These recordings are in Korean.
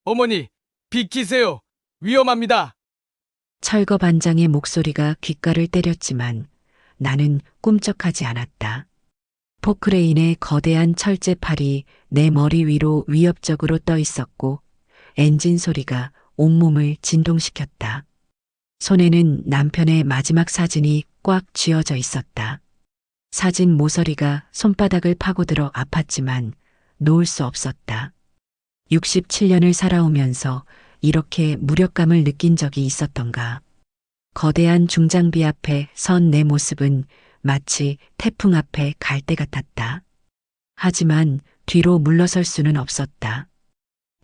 어머니, 비키세요. 위험합니다. 철거 반장의 목소리가 귓가를 때렸지만 나는 꿈쩍하지 않았다. 포크레인의 거대한 철제팔이 내 머리 위로 위협적으로 떠 있었고 엔진 소리가 온몸을 진동시켰다. 손에는 남편의 마지막 사진이 꽉 쥐어져 있었다. 사진 모서리가 손바닥을 파고들어 아팠지만 놓을 수 없었다. 67년을 살아오면서 이렇게 무력감을 느낀 적이 있었던가. 거대한 중장비 앞에 선 내 모습은 마치 태풍 앞에 갈대 같았다. 하지만 뒤로 물러설 수는 없었다.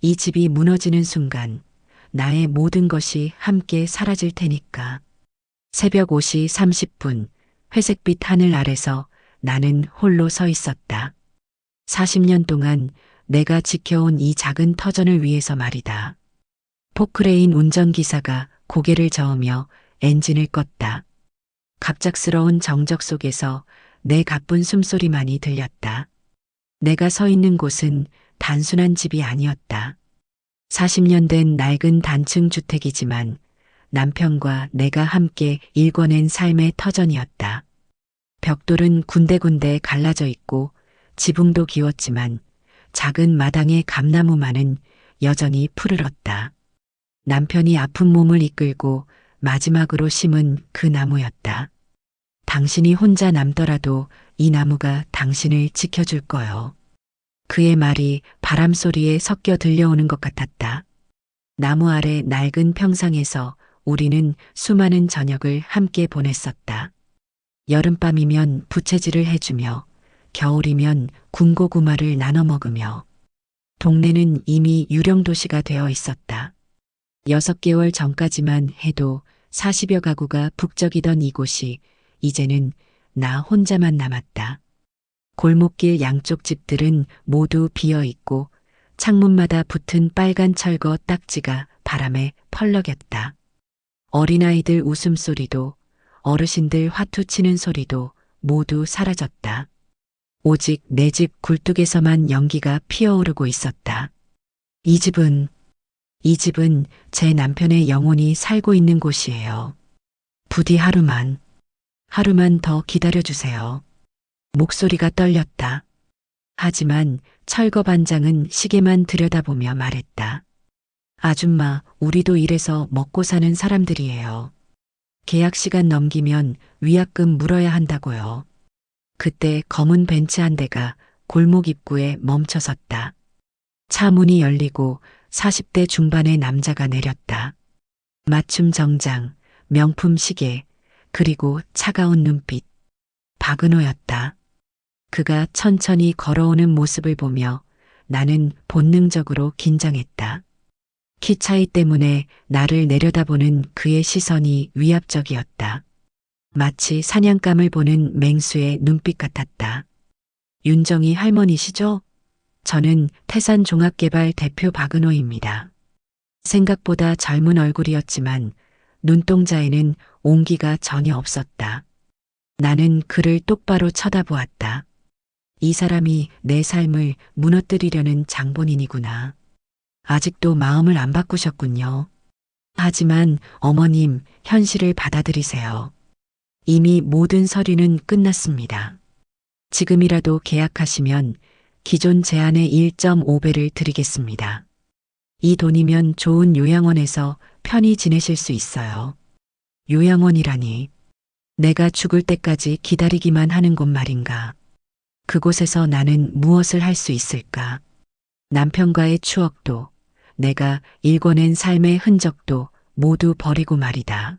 이 집이 무너지는 순간 나의 모든 것이 함께 사라질 테니까. 새벽 5시 30분 회색빛 하늘 아래서 나는 홀로 서 있었다. 40년 동안 내가 지켜온 이 작은 터전을 위해서 말이다. 포크레인 운전기사가 고개를 저으며 엔진을 껐다. 갑작스러운 정적 속에서 내 가쁜 숨소리만이 들렸다. 내가 서 있는 곳은 단순한 집이 아니었다. 40년 된 낡은 단층 주택이지만 남편과 내가 함께 일궈낸 삶의 터전이었다. 벽돌은 군데군데 갈라져 있고 지붕도 기웠지만 작은 마당의 감나무만은 여전히 푸르렀다. 남편이 아픈 몸을 이끌고 마지막으로 심은 그 나무였다. 당신이 혼자 남더라도 이 나무가 당신을 지켜줄 거요. 그의 말이 바람 소리에 섞여 들려오는 것 같았다. 나무 아래 낡은 평상에서 우리는 수많은 저녁을 함께 보냈었다. 여름밤이면 부채질을 해주며 겨울이면 군고구마를 나눠 먹으며 동네는 이미 유령 도시가 되어 있었다. 6개월 전까지만 해도 40여 가구가 북적이던 이곳이 이제는 나 혼자만 남았다. 골목길 양쪽 집들은 모두 비어 있고 창문마다 붙은 빨간 철거 딱지가 바람에 펄럭였다. 어린아이들 웃음소리도 어르신들 화투치는 소리도 모두 사라졌다. 오직 내 집 굴뚝에서만 연기가 피어오르고 있었다. 이 집은 제 남편의 영혼이 살고 있는 곳이에요. 부디 하루만 더 기다려주세요. 목소리가 떨렸다. 하지만 철거 반장은 시계만 들여다보며 말했다. 아줌마, 우리도 이래서 먹고 사는 사람들이에요. 계약 시간 넘기면 위약금 물어야 한다고요. 그때 검은 벤츠 한 대가 골목 입구에 멈춰 섰다. 차 문이 열리고 40대 중반의 남자가 내렸다. 맞춤 정장, 명품 시계, 그리고 차가운 눈빛. 박은호였다. 그가 천천히 걸어오는 모습을 보며 나는 본능적으로 긴장했다. 키 차이 때문에 나를 내려다보는 그의 시선이 위압적이었다. 마치 사냥감을 보는 맹수의 눈빛 같았다. 윤정희 할머니시죠? 저는 태산종합개발 대표 박은호입니다. 생각보다 젊은 얼굴이었지만 눈동자에는 온기가 전혀 없었다. 나는 그를 똑바로 쳐다보았다. 이 사람이 내 삶을 무너뜨리려는 장본인이구나. 아직도 마음을 안 바꾸셨군요. 하지만 어머님, 현실을 받아들이세요. 이미 모든 서류는 끝났습니다. 지금이라도 계약하시면 기존 제한의 1.5배를 드리겠습니다. 이 돈이면 좋은 요양원에서 편히 지내실 수 있어요. 요양원이라니. 내가 죽을 때까지 기다리기만 하는 곳 말인가. 그곳에서 나는 무엇을 할 수 있을까? 남편과의 추억도, 내가 일궈낸 삶의 흔적도 모두 버리고 말이다.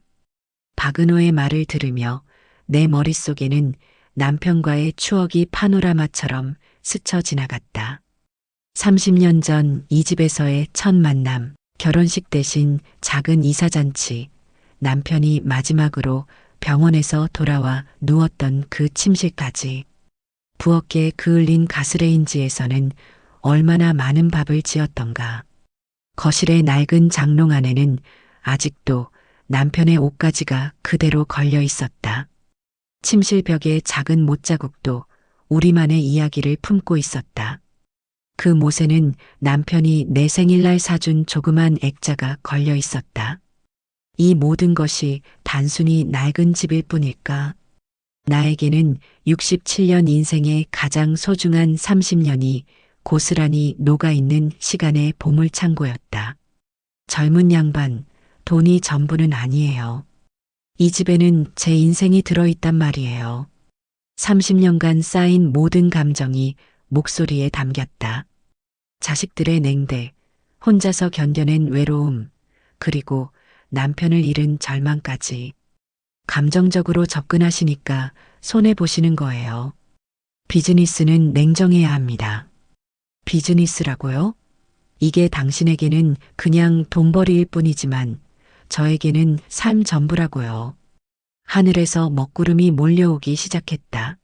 박은호의 말을 들으며 내 머릿속에는 남편과의 추억이 파노라마처럼 스쳐 지나갔다. 30년 전 이 집에서의 첫 만남, 결혼식 대신 작은 이사잔치, 남편이 마지막으로 병원에서 돌아와 누웠던 그 침실까지. 부엌에 그을린 가스레인지에서는 얼마나 많은 밥을 지었던가. 거실의 낡은 장롱 안에는 아직도 남편의 옷가지가 그대로 걸려 있었다. 침실 벽의 작은 못자국도 우리만의 이야기를 품고 있었다. 그 못에는 남편이 내 생일날 사준 조그만 액자가 걸려 있었다. 이 모든 것이 단순히 낡은 집일 뿐일까? 나에게는 67년 인생의 가장 소중한 30년이 고스란히 녹아있는 시간의 보물창고였다. 젊은 양반, 돈이 전부는 아니에요. 이 집에는 제 인생이 들어있단 말이에요. 30년간 쌓인 모든 감정이 목소리에 담겼다. 자식들의 냉대, 혼자서 견뎌낸 외로움, 그리고 남편을 잃은 절망까지. 감정적으로 접근하시니까 손해보시는 거예요. 비즈니스는 냉정해야 합니다. 비즈니스라고요? 이게 당신에게는 그냥 돈벌이일 뿐이지만 저에게는 삶 전부라고요. 하늘에서 먹구름이 몰려오기 시작했다.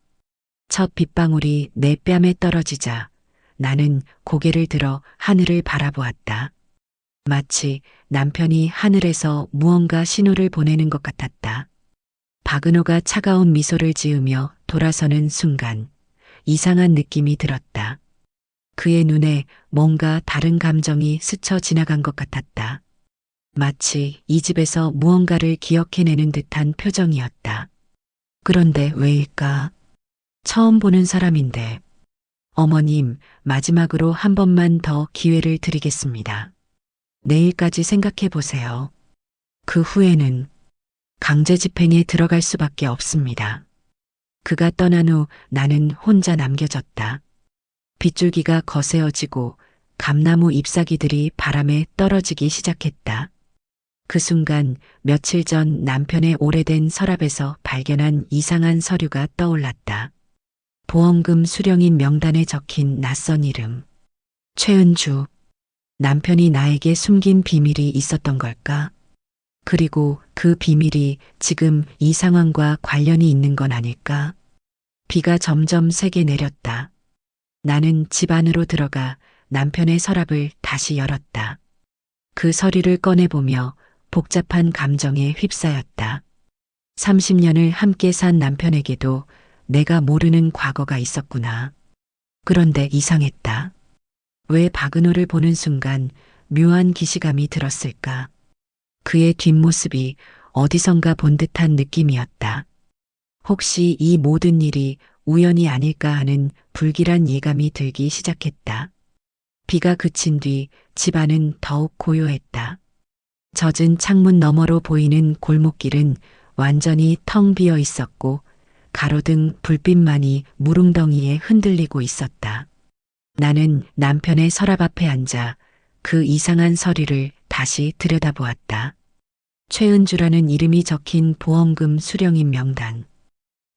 첫 빗방울이 내 뺨에 떨어지자 나는 고개를 들어 하늘을 바라보았다. 마치 남편이 하늘에서 무언가 신호를 보내는 것 같았다. 박은호가 차가운 미소를 지으며 돌아서는 순간 이상한 느낌이 들었다. 그의 눈에 뭔가 다른 감정이 스쳐 지나간 것 같았다. 마치 이 집에서 무언가를 기억해내는 듯한 표정이었다. 그런데 왜일까? 처음 보는 사람인데. 어머님, 마지막으로 한 번만 더 기회를 드리겠습니다. 내일까지 생각해 보세요. 그 후에는 강제 집행에 들어갈 수밖에 없습니다. 그가 떠난 후 나는 혼자 남겨졌다. 빗줄기가 거세어지고 감나무 잎사귀들이 바람에 떨어지기 시작했다. 그 순간 며칠 전 남편의 오래된 서랍에서 발견한 이상한 서류가 떠올랐다. 보험금 수령인 명단에 적힌 낯선 이름. 최은주. 남편이 나에게 숨긴 비밀이 있었던 걸까? 그리고 그 비밀이 지금 이 상황과 관련이 있는 건 아닐까? 비가 점점 세게 내렸다. 나는 집 안으로 들어가 남편의 서랍을 다시 열었다. 그 서류를 꺼내보며 복잡한 감정에 휩싸였다. 30년을 함께 산 남편에게도 내가 모르는 과거가 있었구나. 그런데 이상했다. 왜 박은호를 보는 순간 묘한 기시감이 들었을까? 그의 뒷모습이 어디선가 본 듯한 느낌이었다. 혹시 이 모든 일이 우연이 아닐까 하는 불길한 예감이 들기 시작했다. 비가 그친 뒤 집안은 더욱 고요했다. 젖은 창문 너머로 보이는 골목길은 완전히 텅 비어 있었고 가로등 불빛만이 무릉덩이에 흔들리고 있었다. 나는 남편의 서랍 앞에 앉아 그 이상한 서류를 다시 들여다보았다. 최은주라는 이름이 적힌 보험금 수령인 명단.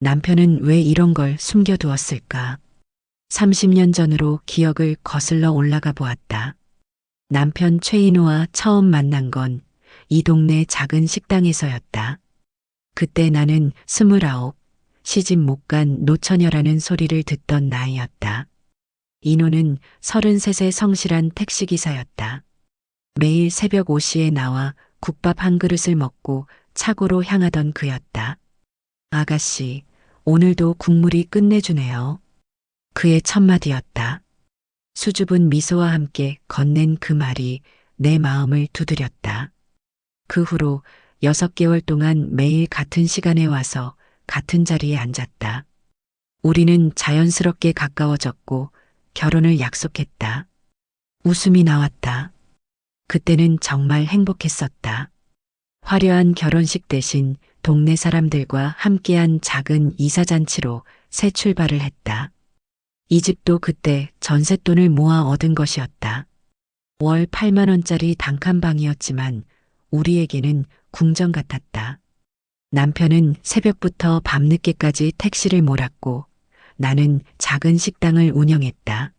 남편은 왜 이런 걸 숨겨두었을까? 30년 전으로 기억을 거슬러 올라가 보았다. 남편 최인호와 처음 만난 건 이 동네 작은 식당에서였다. 그때 나는 29, 시집 못 간 노처녀라는 소리를 듣던 나이였다. 인호는 33의 성실한 택시기사였다. 매일 새벽 5시에 나와 국밥 한 그릇을 먹고 차고로 향하던 그였다. 아가씨, 오늘도 국물이 끝내주네요. 그의 첫마디였다. 수줍은 미소와 함께 건넨 그 말이 내 마음을 두드렸다. 그 후로 6개월 동안 매일 같은 시간에 와서 같은 자리에 앉았다. 우리는 자연스럽게 가까워졌고 결혼을 약속했다. 웃음이 나왔다. 그때는 정말 행복했었다. 화려한 결혼식 대신 동네 사람들과 함께한 작은 이사잔치로 새 출발을 했다. 이 집도 그때 전셋돈을 모아 얻은 것이었다. 월 8만 원짜리 단칸방이었지만 우리에게는 궁전 같았다. 남편은 새벽부터 밤늦게까지 택시를 몰았고 나는 작은 식당을 운영했다.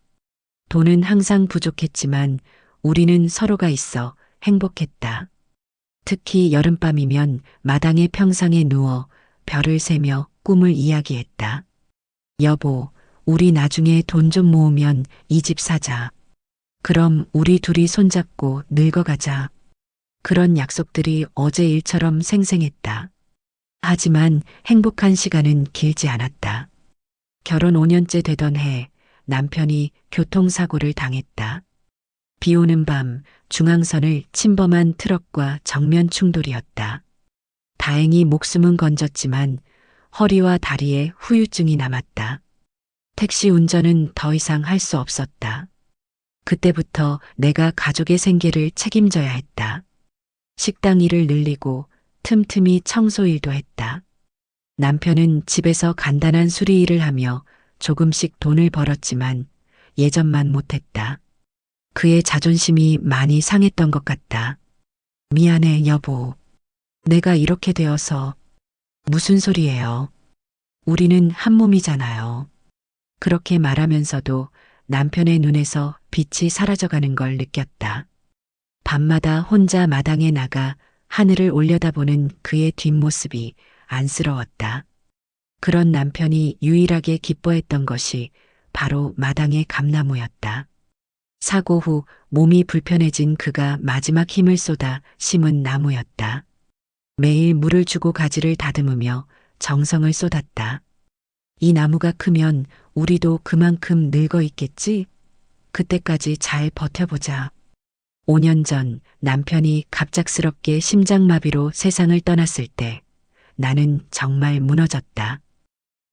돈은 항상 부족했지만 우리는 서로가 있어 행복했다. 특히 여름밤이면 마당의 평상에 누워 별을 세며 꿈을 이야기했다. 여보, 우리 나중에 돈 좀 모으면 이 집 사자. 그럼 우리 둘이 손잡고 늙어가자. 그런 약속들이 어제 일처럼 생생했다. 하지만 행복한 시간은 길지 않았다. 결혼 5년째 되던 해 남편이 교통사고를 당했다. 비 오는 밤 중앙선을 침범한 트럭과 정면 충돌이었다. 다행히 목숨은 건졌지만 허리와 다리에 후유증이 남았다. 택시 운전은 더 이상 할 수 없었다. 그때부터 내가 가족의 생계를 책임져야 했다. 식당 일을 늘리고 틈틈이 청소 일도 했다. 남편은 집에서 간단한 수리 일을 하며 조금씩 돈을 벌었지만 예전만 못했다. 그의 자존심이 많이 상했던 것 같다. 미안해, 여보. 내가 이렇게 되어서. 무슨 소리예요? 우리는 한 몸이잖아요. 그렇게 말하면서도 남편의 눈에서 빛이 사라져가는 걸 느꼈다. 밤마다 혼자 마당에 나가 하늘을 올려다보는 그의 뒷모습이 안쓰러웠다. 그런 남편이 유일하게 기뻐했던 것이 바로 마당의 감나무였다. 사고 후 몸이 불편해진 그가 마지막 힘을 쏟아 심은 나무였다. 매일 물을 주고 가지를 다듬으며 정성을 쏟았다. 이 나무가 크면 우리도 그만큼 늙어 있겠지? 그때까지 잘 버텨보자. 5년 전 남편이 갑작스럽게 심장마비로 세상을 떠났을 때 나는 정말 무너졌다.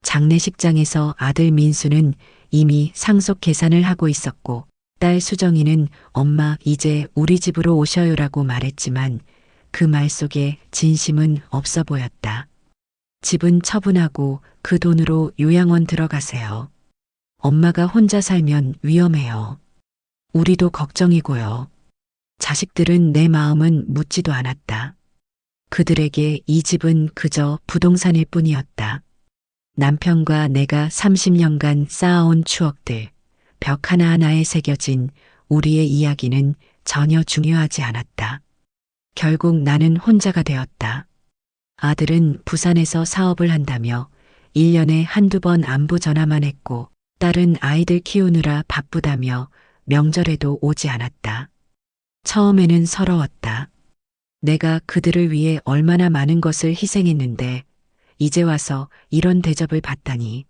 장례식장에서 아들 민수는 이미 상속 계산을 하고 있었고 딸 수정이는 엄마 이제 우리 집으로 오셔요라고 말했지만 그 말 속에 진심은 없어 보였다. 집은 처분하고 그 돈으로 요양원 들어가세요. 엄마가 혼자 살면 위험해요. 우리도 걱정이고요. 자식들은 내 마음은 묻지도 않았다. 그들에게 이 집은 그저 부동산일 뿐이었다. 남편과 내가 30년간 쌓아온 추억들, 벽 하나하나에 새겨진 우리의 이야기는 전혀 중요하지 않았다. 결국 나는 혼자가 되었다. 아들은 부산에서 사업을 한다며 1년에 한두 번 안부 전화만 했고 딸은 아이들 키우느라 바쁘다며 명절에도 오지 않았다. 처음에는 서러웠다. 내가 그들을 위해 얼마나 많은 것을 희생했는데 이제 와서 이런 대접을 받다니.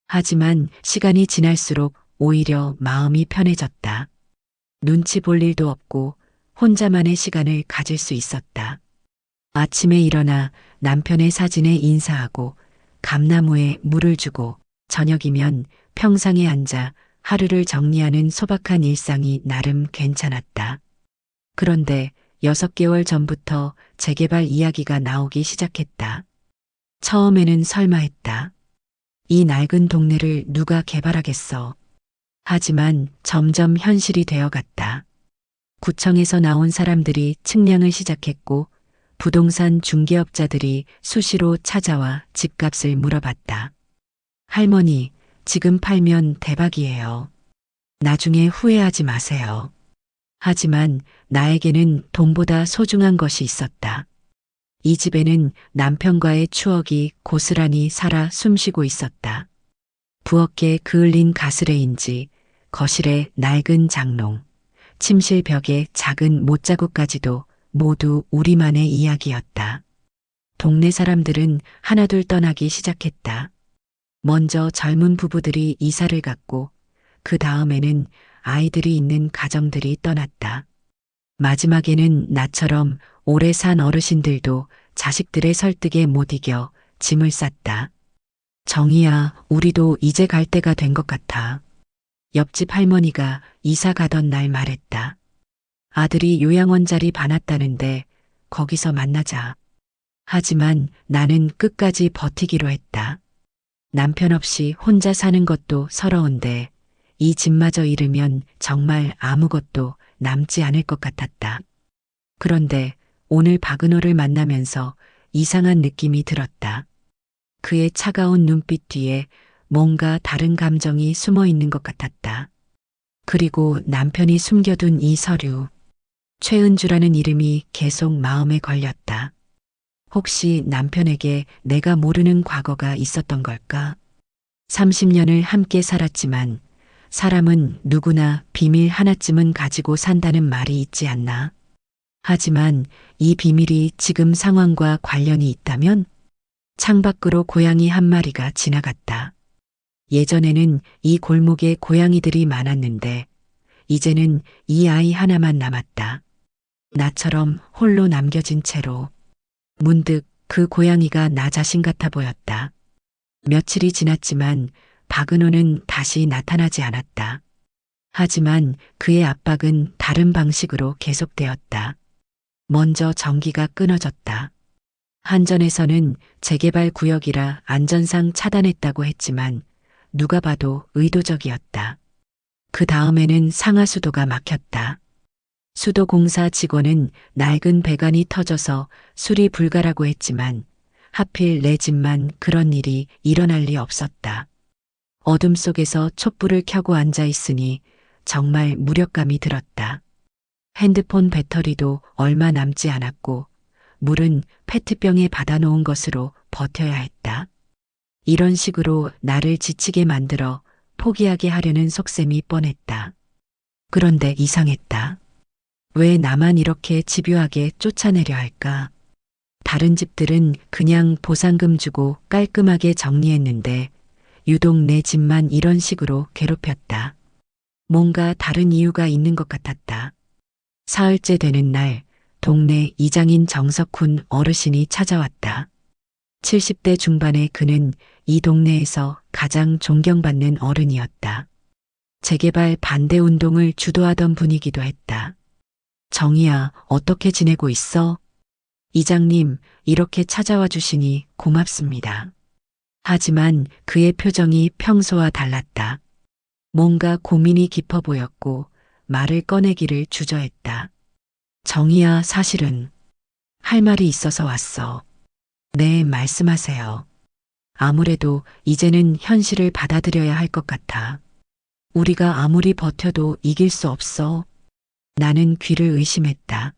하지만 시간이 지날수록 오히려 마음이 편해졌다. 눈치 볼 일도 없고 혼자만의 시간을 가질 수 있었다. 아침에 일어나 남편의 사진에 인사하고 감나무에 물을 주고 저녁이면 평상에 앉아 하루를 정리하는 소박한 일상이 나름 괜찮았다. 그런데 6개월 전부터 재개발 이야기가 나오기 시작했다. 처음에는 설마 했다. 이 낡은 동네를 누가 개발하겠어. 하지만 점점 현실이 되어갔다. 구청에서 나온 사람들이 측량을 시작했고 부동산 중개업자들이 수시로 찾아와 집값을 물어봤다. 할머니, 지금 팔면 대박이에요. 나중에 후회하지 마세요. 하지만 나에게는 돈보다 소중한 것이 있었다. 이 집에는 남편과의 추억이 고스란히 살아 숨쉬고 있었다. 부엌에 그을린 가스레인지, 거실에 낡은 장롱, 침실 벽에 작은 못자국까지도 모두 우리만의 이야기였다. 동네 사람들은 하나둘 떠나기 시작했다. 먼저 젊은 부부들이 이사를 갔고 그 다음에는 아이들이 있는 가정들이 떠났다. 마지막에는 나처럼 오래 산 어르신들도 자식들의 설득에 못 이겨 짐을 쌌다. 정희야, 우리도 이제 갈 때가 된 것 같아. 옆집 할머니가 이사 가던 날 말했다. 아들이 요양원 자리 봐놨다는데 거기서 만나자. 하지만 나는 끝까지 버티기로 했다. 남편 없이 혼자 사는 것도 서러운데 이 집마저 잃으면 정말 아무것도 남지 않을 것 같았다. 그런데 오늘 박은호를 만나면서 이상한 느낌이 들었다. 그의 차가운 눈빛 뒤에 뭔가 다른 감정이 숨어 있는 것 같았다. 그리고 남편이 숨겨둔 이 서류. 최은주라는 이름이 계속 마음에 걸렸다. 혹시 남편에게 내가 모르는 과거가 있었던 걸까? 30년을 함께 살았지만 사람은 누구나 비밀 하나쯤은 가지고 산다는 말이 있지 않나? 하지만 이 비밀이 지금 상황과 관련이 있다면? 창밖으로 고양이 한 마리가 지나갔다. 예전에는 이 골목에 고양이들이 많았는데 이제는 이 아이 하나만 남았다. 나처럼 홀로 남겨진 채로. 문득 그 고양이가 나 자신 같아 보였다. 며칠이 지났지만 박은호는 다시 나타나지 않았다. 하지만 그의 압박은 다른 방식으로 계속되었다. 먼저 전기가 끊어졌다. 한전에서는 재개발 구역이라 안전상 차단했다고 했지만 누가 봐도 의도적이었다. 그 다음에는 상하수도가 막혔다. 수도공사 직원은 낡은 배관이 터져서 수리 불가라고 했지만 하필 내 집만 그런 일이 일어날 리 없었다. 어둠 속에서 촛불을 켜고 앉아 있으니 정말 무력감이 들었다. 핸드폰 배터리도 얼마 남지 않았고 물은 페트병에 받아놓은 것으로 버텨야 했다. 이런 식으로 나를 지치게 만들어 포기하게 하려는 속셈이 뻔했다. 그런데 이상했다. 왜 나만 이렇게 집요하게 쫓아내려 할까? 다른 집들은 그냥 보상금 주고 깔끔하게 정리했는데 유독 내 집만 이런 식으로 괴롭혔다. 뭔가 다른 이유가 있는 것 같았다. 사흘째 되는 날 동네 이장인 정석훈 어르신이 찾아왔다. 70대 중반의 그는 이 동네에서 가장 존경받는 어른이었다. 재개발 반대 운동을 주도하던 분이기도 했다. 정희야, 어떻게 지내고 있어? 이장님, 이렇게 찾아와 주시니 고맙습니다. 하지만 그의 표정이 평소와 달랐다. 뭔가 고민이 깊어 보였고 말을 꺼내기를 주저했다. 정희야, 사실은 할 말이 있어서 왔어. 네, 말씀하세요. 아무래도 이제는 현실을 받아들여야 할 것 같아. 우리가 아무리 버텨도 이길 수 없어. 나는 귀를 의심했다.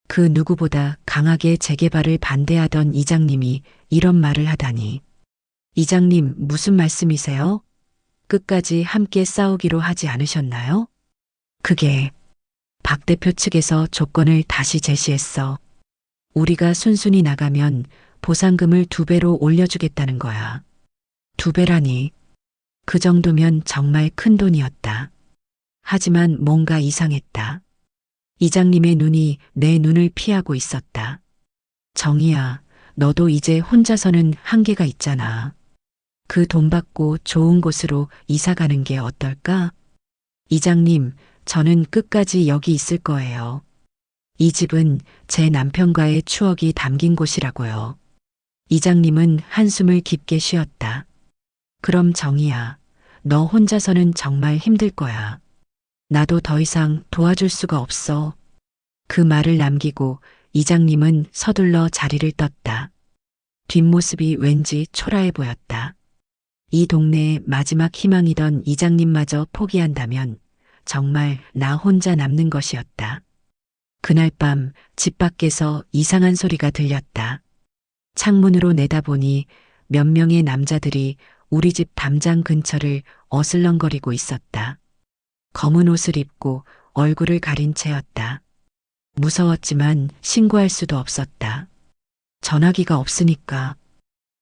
그 누구보다 강하게 재개발을 반대하던 이장님이 이런 말을 하다니. 이장님, 무슨 말씀이세요? 끝까지 함께 싸우기로 하지 않으셨나요? 그게 박 대표 측에서 조건을 다시 제시했어. 우리가 순순히 나가면 보상금을 2배로 올려주겠다는 거야. 2배라니. 그 정도면 정말 큰 돈이었다. 하지만 뭔가 이상했다. 이장님의 눈이 내 눈을 피하고 있었다. 정희야, 너도 이제 혼자서는 한계가 있잖아. 그 돈 받고 좋은 곳으로 이사 가는 게 어떨까? 이장님, 저는 끝까지 여기 있을 거예요. 이 집은 제 남편과의 추억이 담긴 곳이라고요. 이장님은 한숨을 깊게 쉬었다. 그럼 정희야, 너 혼자서는 정말 힘들 거야. 나도 더 이상 도와줄 수가 없어. 그 말을 남기고 이장님은 서둘러 자리를 떴다. 뒷모습이 왠지 초라해 보였다. 이 동네의 마지막 희망이던 이장님마저 포기한다면 정말 나 혼자 남는 것이었다. 그날 밤 집 밖에서 이상한 소리가 들렸다. 창문으로 내다보니 몇 명의 남자들이 우리 집 담장 근처를 어슬렁거리고 있었다. 검은 옷을 입고 얼굴을 가린 채였다. 무서웠지만 신고할 수도 없었다. 전화기가 없으니까.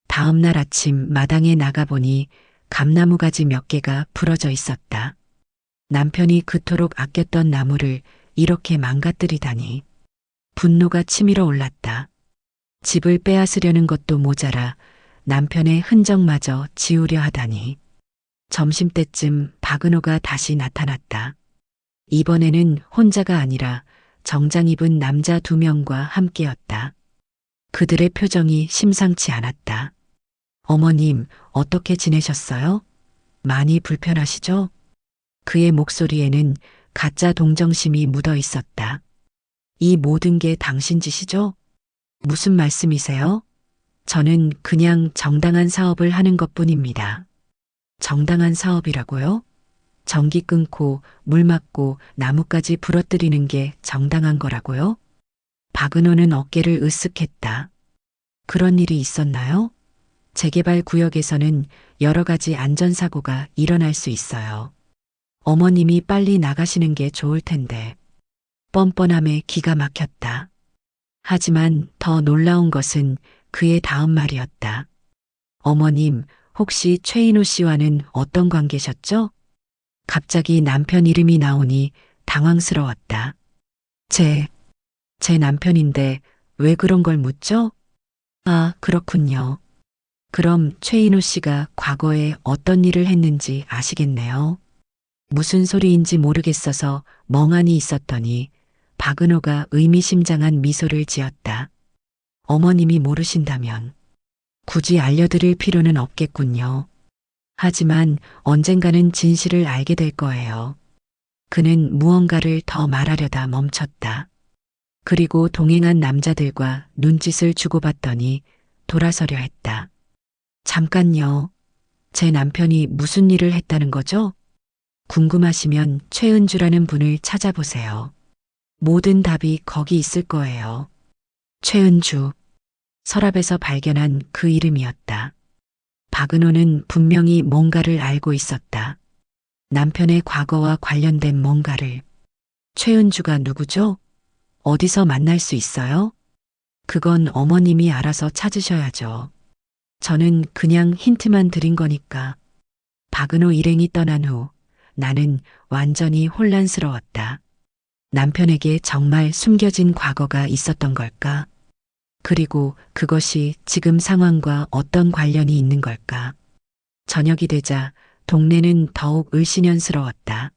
다음 날 아침 마당에 나가보니 감나무 가지 몇 개가 부러져 있었다. 남편이 그토록 아꼈던 나무를 이렇게 망가뜨리다니. 분노가 치밀어 올랐다. 집을 빼앗으려는 것도 모자라 남편의 흔적마저 지우려 하다니. 점심때쯤 박은호가 다시 나타났다. 이번에는 혼자가 아니라 정장 입은 남자 2명과 함께였다. 그들의 표정이 심상치 않았다. 어머님, 어떻게 지내셨어요? 많이 불편하시죠? 그의 목소리에는 가짜 동정심이 묻어 있었다. 이 모든 게 당신 짓이죠? 무슨 말씀이세요? 저는 그냥 정당한 사업을 하는 것뿐입니다. 정당한 사업이라고요? 전기 끊고 물 막고 나무까지 부러뜨리는 게 정당한 거라고요? 박은호는 어깨를 으쓱했다. 그런 일이 있었나요? 재개발 구역에서는 여러 가지 안전사고가 일어날 수 있어요. 어머님이 빨리 나가시는 게 좋을 텐데. 뻔뻔함에 기가 막혔다. 하지만 더 놀라운 것은 그의 다음 말이었다. 어머님, 혹시 최인호 씨와는 어떤 관계셨죠? 갑자기 남편 이름이 나오니 당황스러웠다. 제, 제 남편인데 왜 그런 걸 묻죠? 아, 그렇군요. 그럼 최인호 씨가 과거에 어떤 일을 했는지 아시겠네요. 무슨 소리인지 모르겠어서 멍하니 있었더니 박은호가 의미심장한 미소를 지었다. 어머님이 모르신다면 굳이 알려드릴 필요는 없겠군요. 하지만 언젠가는 진실을 알게 될 거예요. 그는 무언가를 더 말하려다 멈췄다. 그리고 동행한 남자들과 눈짓을 주고받더니 돌아서려 했다. 잠깐요. 제 남편이 무슨 일을 했다는 거죠? 궁금하시면 최은주라는 분을 찾아보세요. 모든 답이 거기 있을 거예요. 최은주. 서랍에서 발견한 그 이름이었다. 박은호는 분명히 뭔가를 알고 있었다. 남편의 과거와 관련된 뭔가를. 최은주가 누구죠? 어디서 만날 수 있어요? 그건 어머님이 알아서 찾으셔야죠. 저는 그냥 힌트만 드린 거니까. 박은호 일행이 떠난 후 나는 완전히 혼란스러웠다. 남편에게 정말 숨겨진 과거가 있었던 걸까? 그리고 그것이 지금 상황과 어떤 관련이 있는 걸까? 저녁이 되자 동네는 더욱 을씨년스러웠다.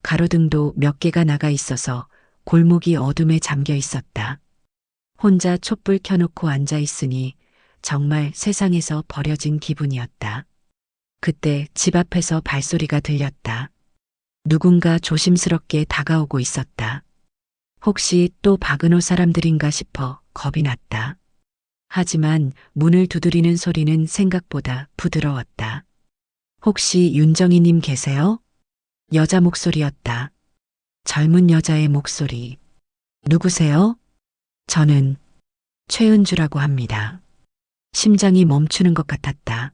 가로등도 몇 개가 나가 있어서 골목이 어둠에 잠겨 있었다. 혼자 촛불 켜놓고 앉아 있으니 정말 세상에서 버려진 기분이었다. 그때 집 앞에서 발소리가 들렸다. 누군가 조심스럽게 다가오고 있었다. 혹시 또 박은호 사람들인가 싶어 겁이 났다. 하지만 문을 두드리는 소리는 생각보다 부드러웠다. 혹시 윤정희님 계세요? 여자 목소리였다. 젊은 여자의 목소리. 누구세요? 저는 최은주라고 합니다. 심장이 멈추는 것 같았다.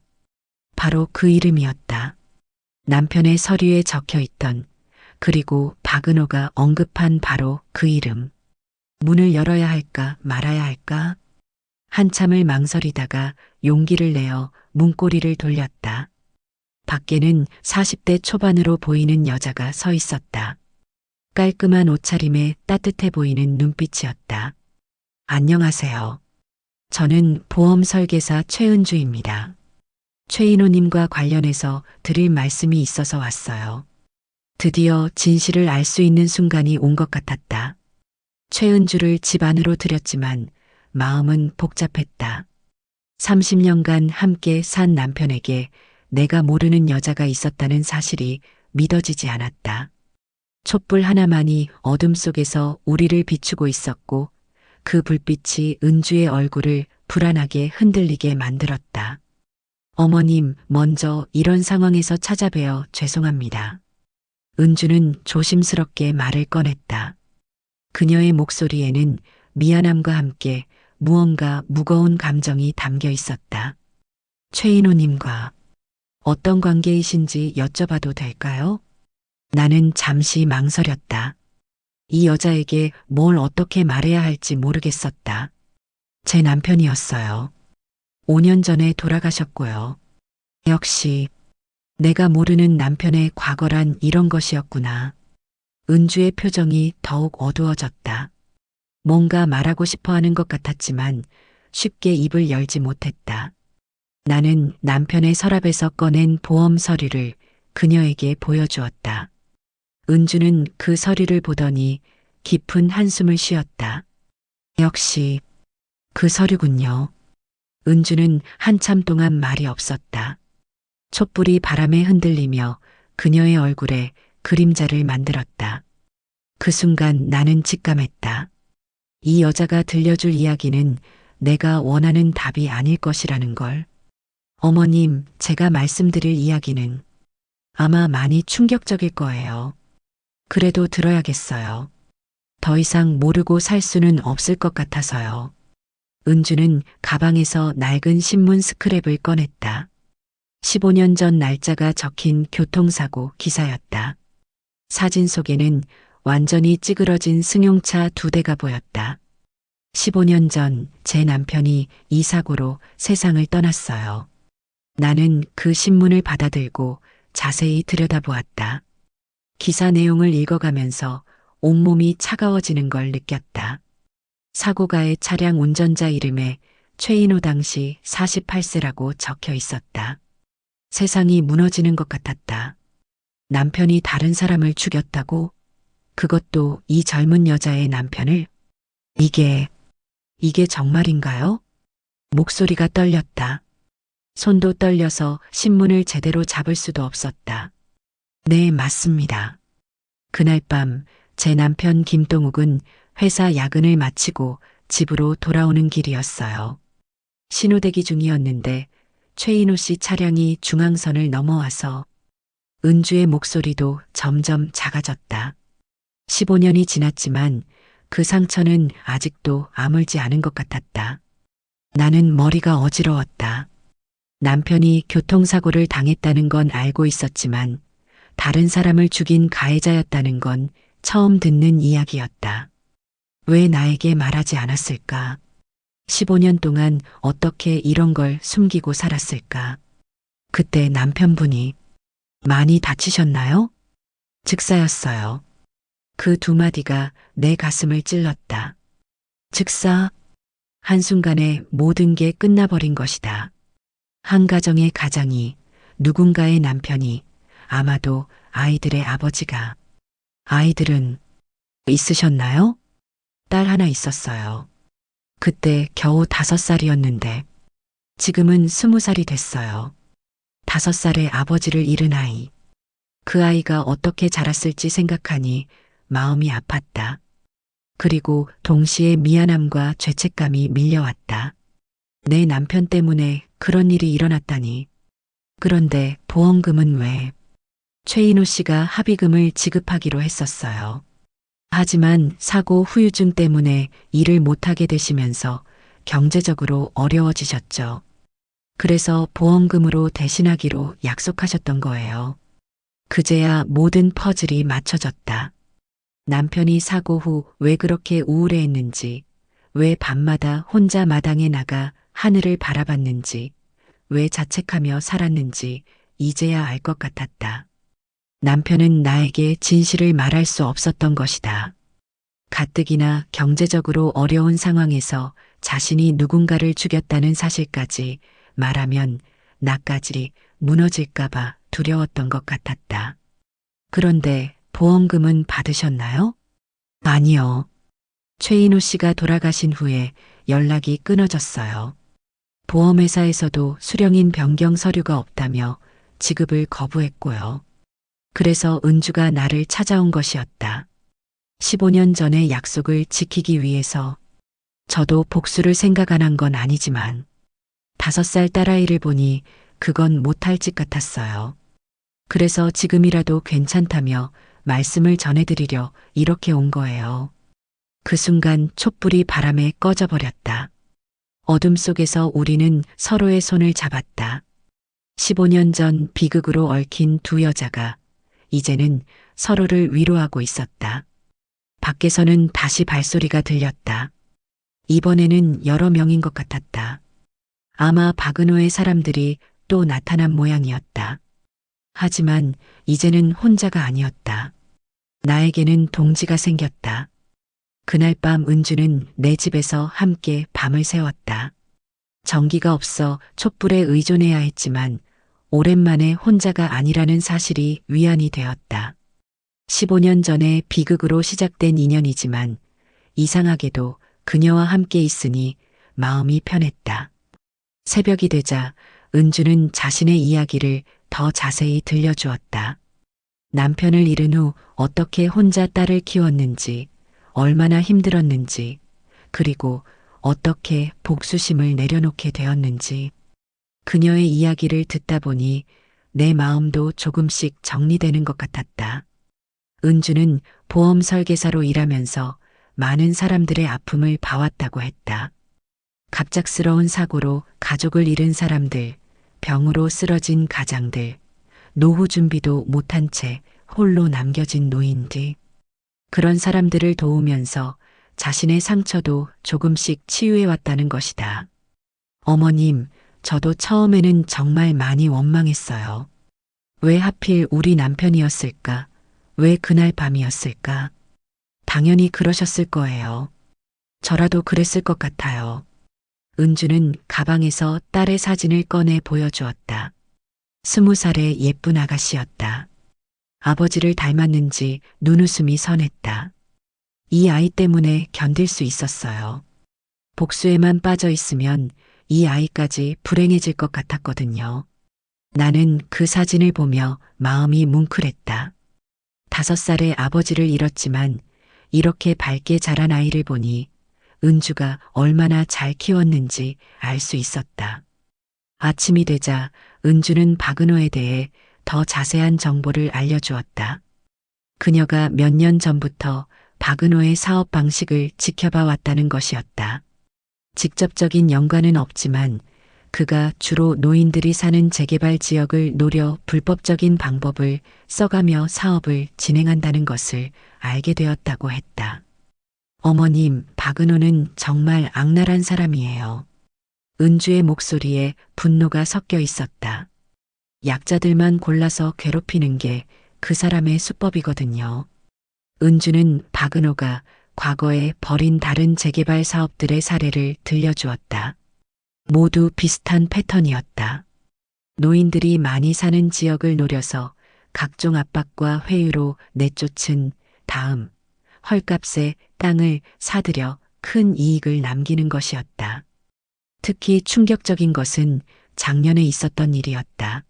바로 그 이름이었다. 남편의 서류에 적혀 있던, 그리고 박은호가 언급한 바로 그 이름. 문을 열어야 할까 말아야 할까? 한참을 망설이다가 용기를 내어 문고리를 돌렸다. 밖에는 40대 초반으로 보이는 여자가 서 있었다. 깔끔한 옷차림에 따뜻해 보이는 눈빛이었다. 안녕하세요. 저는 보험 설계사 최은주입니다. 최인호님과 관련해서 드릴 말씀이 있어서 왔어요. 드디어 진실을 알 수 있는 순간이 온 것 같았다. 최은주를 집 안으로 들였지만 마음은 복잡했다. 30년간 함께 산 남편에게 내가 모르는 여자가 있었다는 사실이 믿어지지 않았다. 촛불 하나만이 어둠 속에서 우리를 비추고 있었고 그 불빛이 은주의 얼굴을 불안하게 흔들리게 만들었다. 어머님, 먼저 이런 상황에서 찾아뵈어 죄송합니다. 은주는 조심스럽게 말을 꺼냈다. 그녀의 목소리에는 미안함과 함께 무언가 무거운 감정이 담겨 있었다. 최인호님과 어떤 관계이신지 여쭤봐도 될까요? 나는 잠시 망설였다. 이 여자에게 뭘 어떻게 말해야 할지 모르겠었다. 제 남편이었어요. 5년 전에 돌아가셨고요. 역시 내가 모르는 남편의 과거란 이런 것이었구나. 은주의 표정이 더욱 어두워졌다. 뭔가 말하고 싶어 하는 것 같았지만 쉽게 입을 열지 못했다. 나는 남편의 서랍에서 꺼낸 보험 서류를 그녀에게 보여주었다. 은주는 그 서류를 보더니 깊은 한숨을 쉬었다. 역시 그 서류군요. 은주는 한참 동안 말이 없었다. 촛불이 바람에 흔들리며 그녀의 얼굴에 그림자를 만들었다. 그 순간 나는 직감했다. 이 여자가 들려줄 이야기는 내가 원하는 답이 아닐 것이라는 걸. 어머님, 제가 말씀드릴 이야기는 아마 많이 충격적일 거예요. 그래도 들어야겠어요. 더 이상 모르고 살 수는 없을 것 같아서요. 은주는 가방에서 낡은 신문 스크랩을 꺼냈다. 15년 전 날짜가 적힌 교통사고 기사였다. 사진 속에는 완전히 찌그러진 승용차 2대가 보였다. 15년 전 제 남편이 이 사고로 세상을 떠났어요. 나는 그 신문을 받아들고 자세히 들여다보았다. 기사 내용을 읽어가면서 온몸이 차가워지는 걸 느꼈다. 사고가의 차량 운전자 이름에 최인호 당시 48세라고 적혀 있었다. 세상이 무너지는 것 같았다. 남편이 다른 사람을 죽였다고? 그것도 이 젊은 여자의 남편을? 이게 정말인가요? 목소리가 떨렸다. 손도 떨려서 신문을 제대로 잡을 수도 없었다. 네, 맞습니다. 그날 밤 제 남편 김동욱은 회사 야근을 마치고 집으로 돌아오는 길이었어요. 신호대기 중이었는데 최인호 씨 차량이 중앙선을 넘어와서 은주의 목소리도 점점 작아졌다. 15년이 지났지만 그 상처는 아직도 아물지 않은 것 같았다. 나는 머리가 어지러웠다. 남편이 교통사고를 당했다는 건 알고 있었지만 다른 사람을 죽인 가해자였다는 건 처음 듣는 이야기였다. 왜 나에게 말하지 않았을까? 15년 동안 어떻게 이런 걸 숨기고 살았을까? 그때 남편분이 많이 다치셨나요? 즉사였어요. 그 두 마디가 내 가슴을 찔렀다. 즉사? 한순간에 모든 게 끝나버린 것이다. 한 가정의 가장이, 누군가의 남편이, 아마도 아이들의 아버지가. 아이들은 있으셨나요? 딸 하나 있었어요. 그때 겨우 5살이었는데 지금은 20살이 됐어요. 5살의 아버지를 잃은 아이. 그 아이가 어떻게 자랐을지 생각하니 마음이 아팠다. 그리고 동시에 미안함과 죄책감이 밀려왔다. 내 남편 때문에 그런 일이 일어났다니. 그런데 보험금은 왜? 최인호 씨가 합의금을 지급하기로 했었어요. 하지만 사고 후유증 때문에 일을 못하게 되시면서 경제적으로 어려워지셨죠. 그래서 보험금으로 대신하기로 약속하셨던 거예요. 그제야 모든 퍼즐이 맞춰졌다. 남편이 사고 후 왜 그렇게 우울해했는지, 왜 밤마다 혼자 마당에 나가 하늘을 바라봤는지, 왜 자책하며 살았는지 이제야 알 것 같았다. 남편은 나에게 진실을 말할 수 없었던 것이다. 가뜩이나 경제적으로 어려운 상황에서 자신이 누군가를 죽였다는 사실까지 말하면 나까지 무너질까봐 두려웠던 것 같았다. 그런데 보험금은 받으셨나요? 아니요. 최인호 씨가 돌아가신 후에 연락이 끊어졌어요. 보험회사에서도 수령인 변경 서류가 없다며 지급을 거부했고요. 그래서 은주가 나를 찾아온 것이었다. 15년 전의 약속을 지키기 위해서. 저도 복수를 생각 안 한 건 아니지만 5살 딸아이를 보니 그건 못할 짓 같았어요. 그래서 지금이라도 괜찮다며 말씀을 전해드리려 이렇게 온 거예요. 그 순간 촛불이 바람에 꺼져버렸다. 어둠 속에서 우리는 서로의 손을 잡았다. 15년 전 비극으로 얽힌 두 여자가 이제는 서로를 위로하고 있었다. 밖에서는 다시 발소리가 들렸다. 이번에는 여러 명인 것 같았다. 아마 박은호의 사람들이 또 나타난 모양이었다. 하지만 이제는 혼자가 아니었다. 나에게는 동지가 생겼다. 그날 밤 은주는 내 집에서 함께 밤을 새웠다. 전기가 없어 촛불에 의존해야 했지만 오랜만에 혼자가 아니라는 사실이 위안이 되었다. 15년 전에 비극으로 시작된 인연이지만 이상하게도 그녀와 함께 있으니 마음이 편했다. 새벽이 되자 은주는 자신의 이야기를 더 자세히 들려주었다. 남편을 잃은 후 어떻게 혼자 딸을 키웠는지, 얼마나 힘들었는지, 그리고 어떻게 복수심을 내려놓게 되었는지. 그녀의 이야기를 듣다 보니 내 마음도 조금씩 정리되는 것 같았다. 은주는 보험 설계사로 일하면서 많은 사람들의 아픔을 봐왔다고 했다. 갑작스러운 사고로 가족을 잃은 사람들, 병으로 쓰러진 가장들, 노후 준비도 못한 채 홀로 남겨진 노인들. 그런 사람들을 도우면서 자신의 상처도 조금씩 치유해 왔다는 것이다. 어머님, 저도 처음에는 정말 많이 원망했어요. 왜 하필 우리 남편이었을까? 왜 그날 밤이었을까? 당연히 그러셨을 거예요. 저라도 그랬을 것 같아요. 은주는 가방에서 딸의 사진을 꺼내 보여주었다. 20살의 예쁜 아가씨였다. 아버지를 닮았는지 눈웃음이 선했다. 이 아이 때문에 견딜 수 있었어요. 복수에만 빠져 있으면 이 아이까지 불행해질 것 같았거든요. 나는 그 사진을 보며 마음이 뭉클했다. 5살의 아버지를 잃었지만 이렇게 밝게 자란 아이를 보니 은주가 얼마나 잘 키웠는지 알 수 있었다. 아침이 되자 은주는 박은호에 대해 더 자세한 정보를 알려주었다. 그녀가 몇 년 전부터 박은호의 사업 방식을 지켜봐 왔다는 것이었다. 직접적인 연관은 없지만 그가 주로 노인들이 사는 재개발 지역을 노려 불법적인 방법을 써가며 사업을 진행한다는 것을 알게 되었다고 했다. 어머님, 박은호는 정말 악랄한 사람이에요. 은주의 목소리에 분노가 섞여 있었다. 약자들만 골라서 괴롭히는 게 그 사람의 수법이거든요. 은주는 박은호가 과거에 벌인 다른 재개발 사업들의 사례를 들려주었다. 모두 비슷한 패턴이었다. 노인들이 많이 사는 지역을 노려서 각종 압박과 회유로 내쫓은 다음 헐값에 땅을 사들여 큰 이익을 남기는 것이었다. 특히 충격적인 것은 작년에 있었던 일이었다.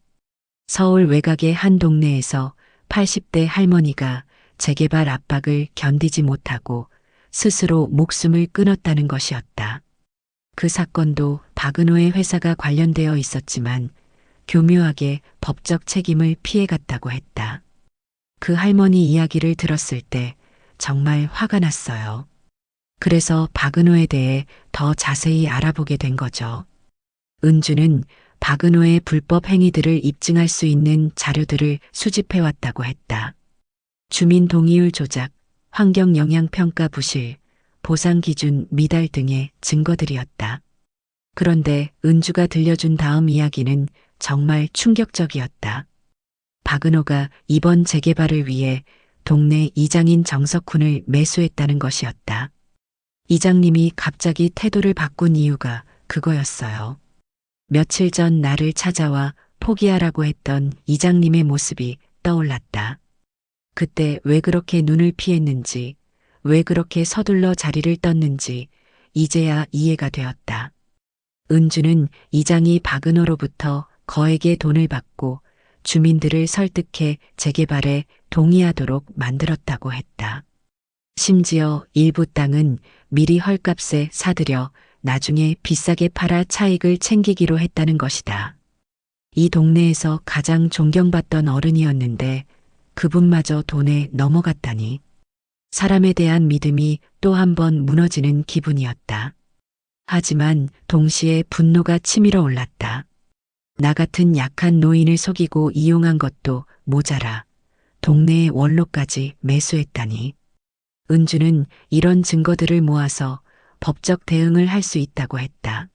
서울 외곽의 한 동네에서 80대 할머니가 재개발 압박을 견디지 못하고 스스로 목숨을 끊었다는 것이었다. 그 사건도 박은호의 회사가 관련되어 있었지만 교묘하게 법적 책임을 피해갔다고 했다. 그 할머니 이야기를 들었을 때 정말 화가 났어요. 그래서 박은호에 대해 더 자세히 알아보게 된 거죠. 은주는 박은호의 불법 행위들을 입증할 수 있는 자료들을 수집해왔다고 했다. 주민 동의율 조작, 환경영향평가 부실, 보상기준 미달 등의 증거들이었다. 그런데 은주가 들려준 다음 이야기는 정말 충격적이었다. 박은호가 이번 재개발을 위해 동네 이장인 정석훈을 매수했다는 것이었다. 이장님이 갑자기 태도를 바꾼 이유가 그거였어요. 며칠 전 나를 찾아와 포기하라고 했던 이장님의 모습이 떠올랐다. 그때 왜 그렇게 눈을 피했는지, 왜 그렇게 서둘러 자리를 떴는지 이제야 이해가 되었다. 은주는 이장이 박은호로부터 거액의 돈을 받고 주민들을 설득해 재개발에 동의하도록 만들었다고 했다. 심지어 일부 땅은 미리 헐값에 사들여 나중에 비싸게 팔아 차익을 챙기기로 했다는 것이다. 이 동네에서 가장 존경받던 어른이었는데 그분마저 돈에 넘어갔다니. 사람에 대한 믿음이 또 한 번 무너지는 기분이었다. 하지만 동시에 분노가 치밀어 올랐다. 나 같은 약한 노인을 속이고 이용한 것도 모자라 동네의 원로까지 매수했다니. 은주는 이런 증거들을 모아서 법적 대응을 할 수 있다고 했다.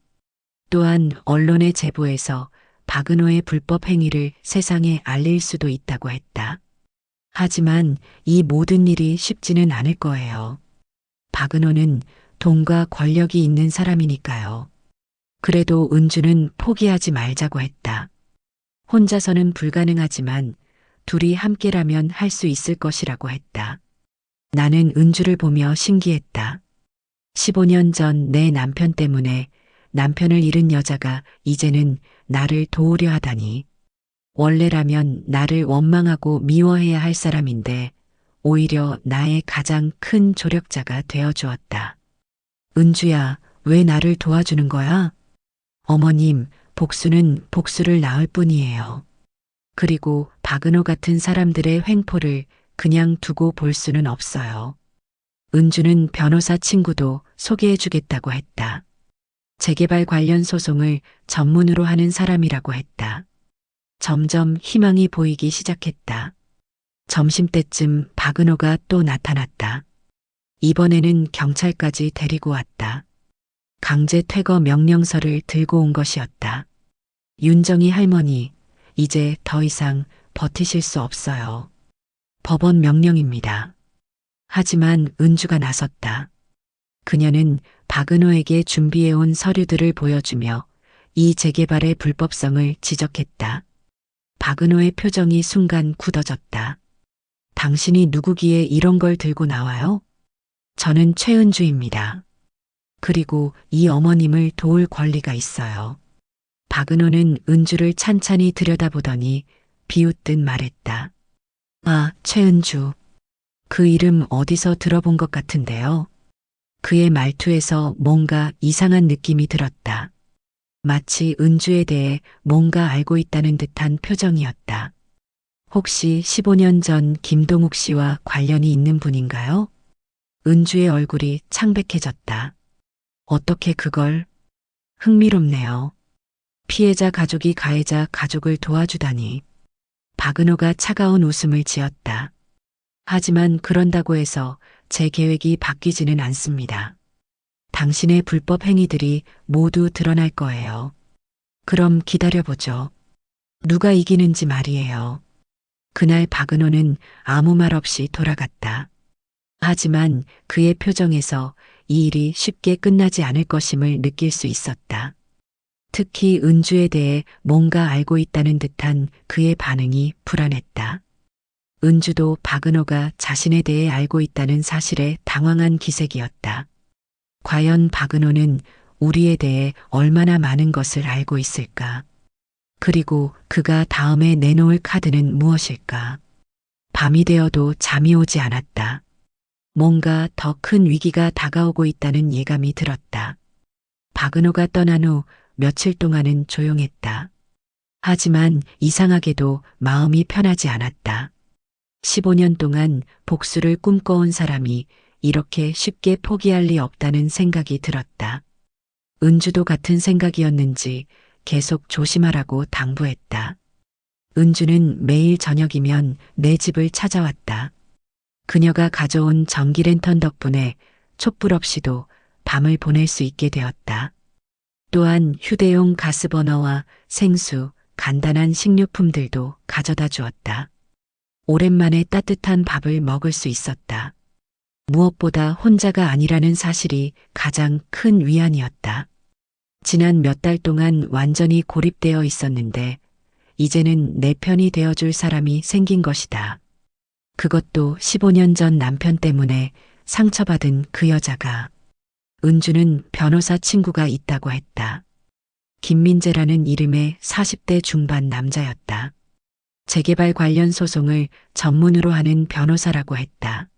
또한 언론의 제보에서 박은호의 불법 행위를 세상에 알릴 수도 있다고 했다. 하지만 이 모든 일이 쉽지는 않을 거예요. 박은호는 돈과 권력이 있는 사람이니까요. 그래도 은주는 포기하지 말자고 했다. 혼자서는 불가능하지만 둘이 함께라면 할 수 있을 것이라고 했다. 나는 은주를 보며 신기했다. 15년 전 내 남편 때문에 남편을 잃은 여자가 이제는 나를 도우려 하다니. 원래라면 나를 원망하고 미워해야 할 사람인데 오히려 나의 가장 큰 조력자가 되어 주었다. 은주야, 왜 나를 도와주는 거야? 어머님, 복수는 복수를 낳을 뿐이에요. 그리고 박은호 같은 사람들의 횡포를 그냥 두고 볼 수는 없어요. 은주는 변호사 친구도 소개해 주겠다고 했다. 재개발 관련 소송을 전문으로 하는 사람이라고 했다. 점점 희망이 보이기 시작했다. 점심때쯤 박은호가 또 나타났다. 이번에는 경찰까지 데리고 왔다. 강제 퇴거 명령서를 들고 온 것이었다. 윤정이 할머니, 이제 더 이상 버티실 수 없어요. 법원 명령입니다. 하지만 은주가 나섰다. 그녀는 박은호에게 준비해온 서류들을 보여주며 이 재개발의 불법성을 지적했다. 박은호의 표정이 순간 굳어졌다. 당신이 누구기에 이런 걸 들고 나와요? 저는 최은주입니다. 그리고 이 어머님을 도울 권리가 있어요. 박은호는 은주를 찬찬히 들여다보더니 비웃듯 말했다. 아, 최은주. 그 이름 어디서 들어본 것 같은데요. 그의 말투에서 뭔가 이상한 느낌이 들었다. 마치 은주에 대해 뭔가 알고 있다는 듯한 표정이었다. 혹시 15년 전 김동욱 씨와 관련이 있는 분인가요? 은주의 얼굴이 창백해졌다. 어떻게 그걸? 흥미롭네요. 피해자 가족이 가해자 가족을 도와주다니. 박은호가 차가운 웃음을 지었다. 하지만 그런다고 해서 제 계획이 바뀌지는 않습니다. 당신의 불법 행위들이 모두 드러날 거예요. 그럼 기다려보죠. 누가 이기는지 말이에요. 그날 박은호는 아무 말 없이 돌아갔다. 하지만 그의 표정에서 이 일이 쉽게 끝나지 않을 것임을 느낄 수 있었다. 특히 은주에 대해 뭔가 알고 있다는 듯한 그의 반응이 불안했다. 은주도 박은호가 자신에 대해 알고 있다는 사실에 당황한 기색이었다. 과연 박은호는 우리에 대해 얼마나 많은 것을 알고 있을까? 그리고 그가 다음에 내놓을 카드는 무엇일까? 밤이 되어도 잠이 오지 않았다. 뭔가 더 큰 위기가 다가오고 있다는 예감이 들었다. 박은호가 떠난 후 며칠 동안은 조용했다. 하지만 이상하게도 마음이 편하지 않았다. 15년 동안 복수를 꿈꿔온 사람이 이렇게 쉽게 포기할 리 없다는 생각이 들었다. 은주도 같은 생각이었는지 계속 조심하라고 당부했다. 은주는 매일 저녁이면 내 집을 찾아왔다. 그녀가 가져온 전기랜턴 덕분에 촛불 없이도 밤을 보낼 수 있게 되었다. 또한 휴대용 가스버너와 생수, 간단한 식료품들도 가져다 주었다. 오랜만에 따뜻한 밥을 먹을 수 있었다. 무엇보다 혼자가 아니라는 사실이 가장 큰 위안이었다. 지난 몇 달 동안 완전히 고립되어 있었는데 이제는 내 편이 되어줄 사람이 생긴 것이다. 그것도 15년 전 남편 때문에 상처받은 그 여자가. 은주는 변호사 친구가 있다고 했다. 김민재라는 이름의 40대 중반 남자였다. 재개발 관련 소송을 전문으로 하는 변호사라고 했다.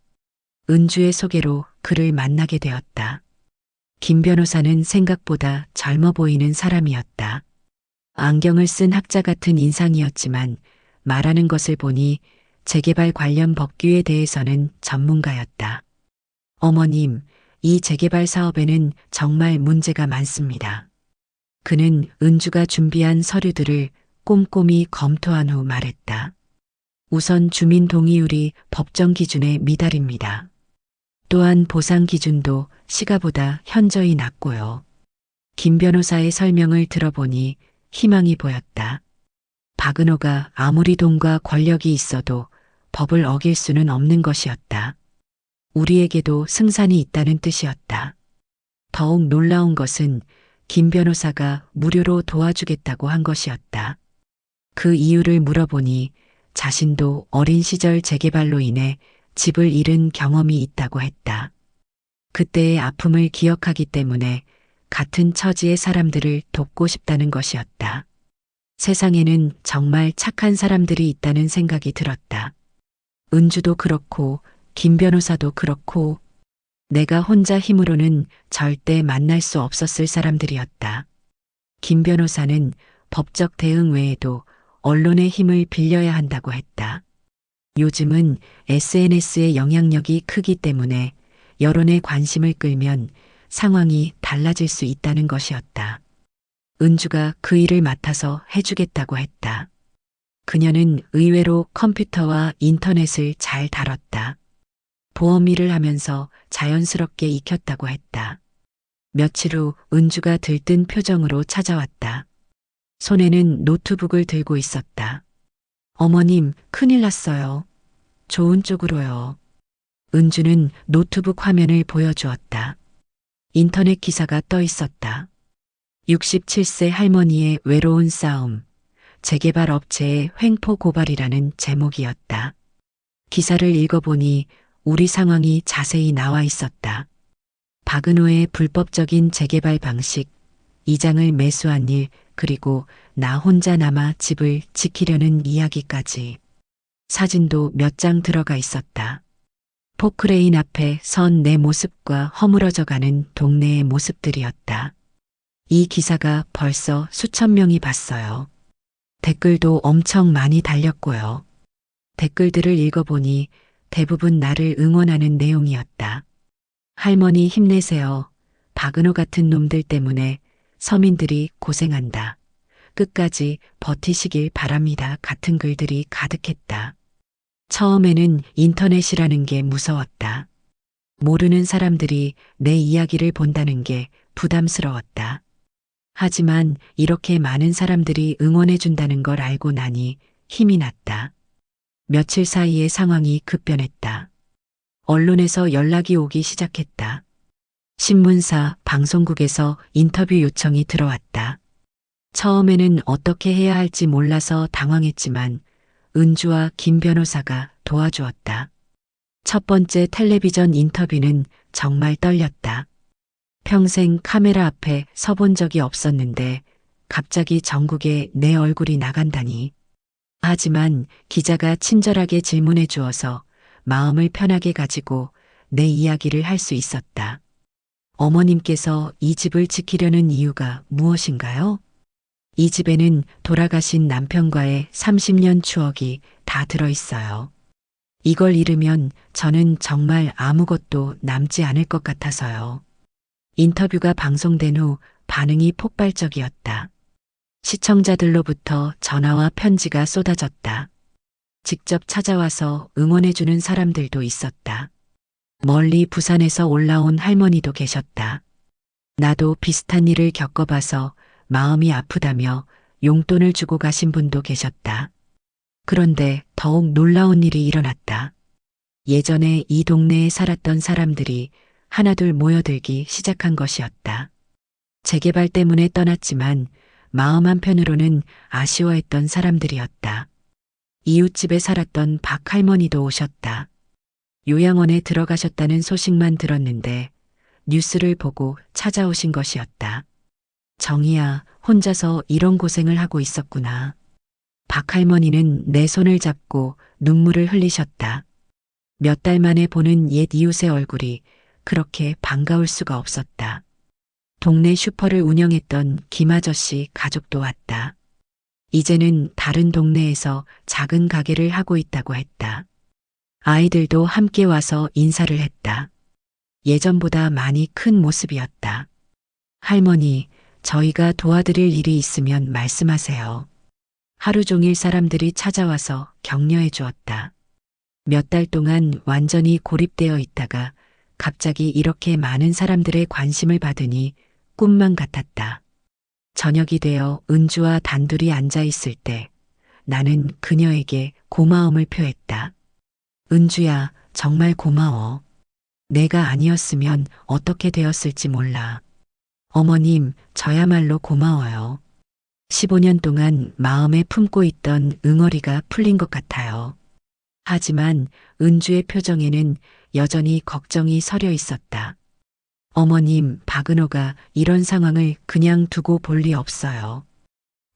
은주의 소개로 그를 만나게 되었다. 김 변호사는 생각보다 젊어 보이는 사람이었다. 안경을 쓴 학자 같은 인상이었지만 말하는 것을 보니 재개발 관련 법규에 대해서는 전문가였다. 어머님, 이 재개발 사업에는 정말 문제가 많습니다. 그는 은주가 준비한 서류들을 꼼꼼히 검토한 후 말했다. 우선 주민 동의율이 법정 기준에 미달입니다. 또한 보상 기준도 시가보다 현저히 낮고요. 김 변호사의 설명을 들어보니 희망이 보였다. 박은호가 아무리 돈과 권력이 있어도 법을 어길 수는 없는 것이었다. 우리에게도 승산이 있다는 뜻이었다. 더욱 놀라운 것은 김 변호사가 무료로 도와주겠다고 한 것이었다. 그 이유를 물어보니 자신도 어린 시절 재개발로 인해 집을 잃은 경험이 있다고 했다. 그때의 아픔을 기억하기 때문에 같은 처지의 사람들을 돕고 싶다는 것이었다. 세상에는 정말 착한 사람들이 있다는 생각이 들었다. 은주도 그렇고 김 변호사도 그렇고 내가 혼자 힘으로는 절대 만날 수 없었을 사람들이었다. 김 변호사는 법적 대응 외에도 언론의 힘을 빌려야 한다고 했다. 요즘은 SNS의 영향력이 크기 때문에 여론의 관심을 끌면 상황이 달라질 수 있다는 것이었다. 은주가 그 일을 맡아서 해주겠다고 했다. 그녀는 의외로 컴퓨터와 인터넷을 잘 다뤘다. 보험 일을 하면서 자연스럽게 익혔다고 했다. 며칠 후 은주가 들뜬 표정으로 찾아왔다. 손에는 노트북을 들고 있었다. 어머님, 큰일 났어요. 좋은 쪽으로요. 은주는 노트북 화면을 보여주었다. 인터넷 기사가 떠 있었다. 67세 할머니의 외로운 싸움, 재개발 업체의 횡포 고발이라는 제목이었다. 기사를 읽어보니 우리 상황이 자세히 나와 있었다. 박은호의 불법적인 재개발 방식, 이장을 매수한 일, 그리고 나 혼자 남아 집을 지키려는 이야기까지. 사진도 몇 장 들어가 있었다. 포크레인 앞에 선 내 모습과 허물어져가는 동네의 모습들이었다. 이 기사가 벌써 수천 명이 봤어요. 댓글도 엄청 많이 달렸고요. 댓글들을 읽어보니 대부분 나를 응원하는 내용이었다. 할머니 힘내세요. 박은호 같은 놈들 때문에 서민들이 고생한다. 끝까지 버티시길 바랍니다. 같은 글들이 가득했다. 처음에는 인터넷이라는 게 무서웠다. 모르는 사람들이 내 이야기를 본다는 게 부담스러웠다. 하지만 이렇게 많은 사람들이 응원해준다는 걸 알고 나니 힘이 났다. 며칠 사이에 상황이 급변했다. 언론에서 연락이 오기 시작했다. 신문사, 방송국에서 인터뷰 요청이 들어왔다. 처음에는 어떻게 해야 할지 몰라서 당황했지만 은주와 김 변호사가 도와주었다. 첫 번째 텔레비전 인터뷰는 정말 떨렸다. 평생 카메라 앞에 서본 적이 없었는데 갑자기 전국에 내 얼굴이 나간다니. 하지만 기자가 친절하게 질문해 주어서 마음을 편하게 가지고 내 이야기를 할 수 있었다. 어머님께서 이 집을 지키려는 이유가 무엇인가요? 이 집에는 돌아가신 남편과의 30년 추억이 다 들어있어요. 이걸 잃으면 저는 정말 아무것도 남지 않을 것 같아서요. 인터뷰가 방송된 후 반응이 폭발적이었다. 시청자들로부터 전화와 편지가 쏟아졌다. 직접 찾아와서 응원해주는 사람들도 있었다. 멀리 부산에서 올라온 할머니도 계셨다. 나도 비슷한 일을 겪어봐서 마음이 아프다며 용돈을 주고 가신 분도 계셨다. 그런데 더욱 놀라운 일이 일어났다. 예전에 이 동네에 살았던 사람들이 하나둘 모여들기 시작한 것이었다. 재개발 때문에 떠났지만 마음 한편으로는 아쉬워했던 사람들이었다. 이웃집에 살았던 박 할머니도 오셨다. 요양원에 들어가셨다는 소식만 들었는데 뉴스를 보고 찾아오신 것이었다. 정희야, 혼자서 이런 고생을 하고 있었구나. 박 할머니는 내 손을 잡고 눈물을 흘리셨다. 몇 달 만에 보는 옛 이웃의 얼굴이 그렇게 반가울 수가 없었다. 동네 슈퍼를 운영했던 김 아저씨 가족도 왔다. 이제는 다른 동네에서 작은 가게를 하고 있다고 했다. 아이들도 함께 와서 인사를 했다. 예전보다 많이 큰 모습이었다. 할머니, 저희가 도와드릴 일이 있으면 말씀하세요. 하루 종일 사람들이 찾아와서 격려해 주었다. 몇 달 동안 완전히 고립되어 있다가 갑자기 이렇게 많은 사람들의 관심을 받으니 꿈만 같았다. 저녁이 되어 은주와 단둘이 앉아 있을 때 나는 그녀에게 고마움을 표했다. 은주야, 정말 고마워. 내가 아니었으면 어떻게 되었을지 몰라. 어머님, 저야말로 고마워요. 15년 동안 마음에 품고 있던 응어리가 풀린 것 같아요. 하지만 은주의 표정에는 여전히 걱정이 서려 있었다. 어머님, 박은호가 이런 상황을 그냥 두고 볼 리 없어요.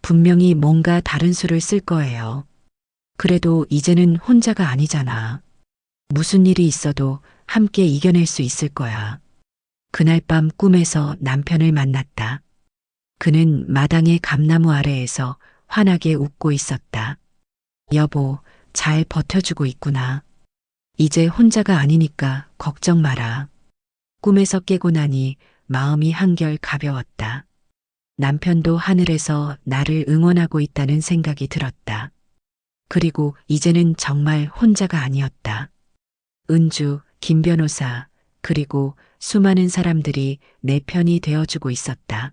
분명히 뭔가 다른 수를 쓸 거예요. 그래도 이제는 혼자가 아니잖아. 무슨 일이 있어도 함께 이겨낼 수 있을 거야. 그날 밤 꿈에서 남편을 만났다. 그는 마당의 감나무 아래에서 환하게 웃고 있었다. 여보, 잘 버텨주고 있구나. 이제 혼자가 아니니까 걱정 마라. 꿈에서 깨고 나니 마음이 한결 가벼웠다. 남편도 하늘에서 나를 응원하고 있다는 생각이 들었다. 그리고 이제는 정말 혼자가 아니었다. 은주, 김 변호사, 그리고 수많은 사람들이 내 편이 되어주고 있었다.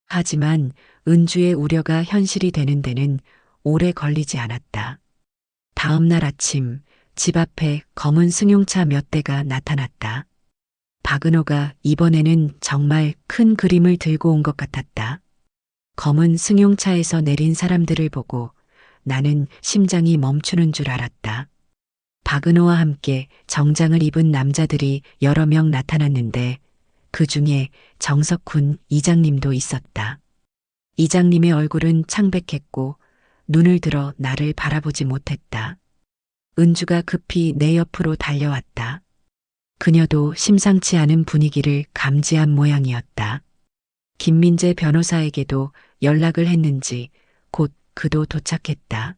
하지만 은주의 우려가 현실이 되는 데는 오래 걸리지 않았다. 다음 날 아침 집 앞에 검은 승용차 몇 대가 나타났다. 박은호가 이번에는 정말 큰 그림을 들고 온 것 같았다. 검은 승용차에서 내린 사람들을 보고 나는 심장이 멈추는 줄 알았다. 박은호와 함께 정장을 입은 남자들이 여러 명 나타났는데 그 중에 정석훈 이장님도 있었다. 이장님의 얼굴은 창백했고 눈을 들어 나를 바라보지 못했다. 은주가 급히 내 옆으로 달려왔다. 그녀도 심상치 않은 분위기를 감지한 모양이었다. 김민재 변호사에게도 연락을 했는지 곧 그도 도착했다.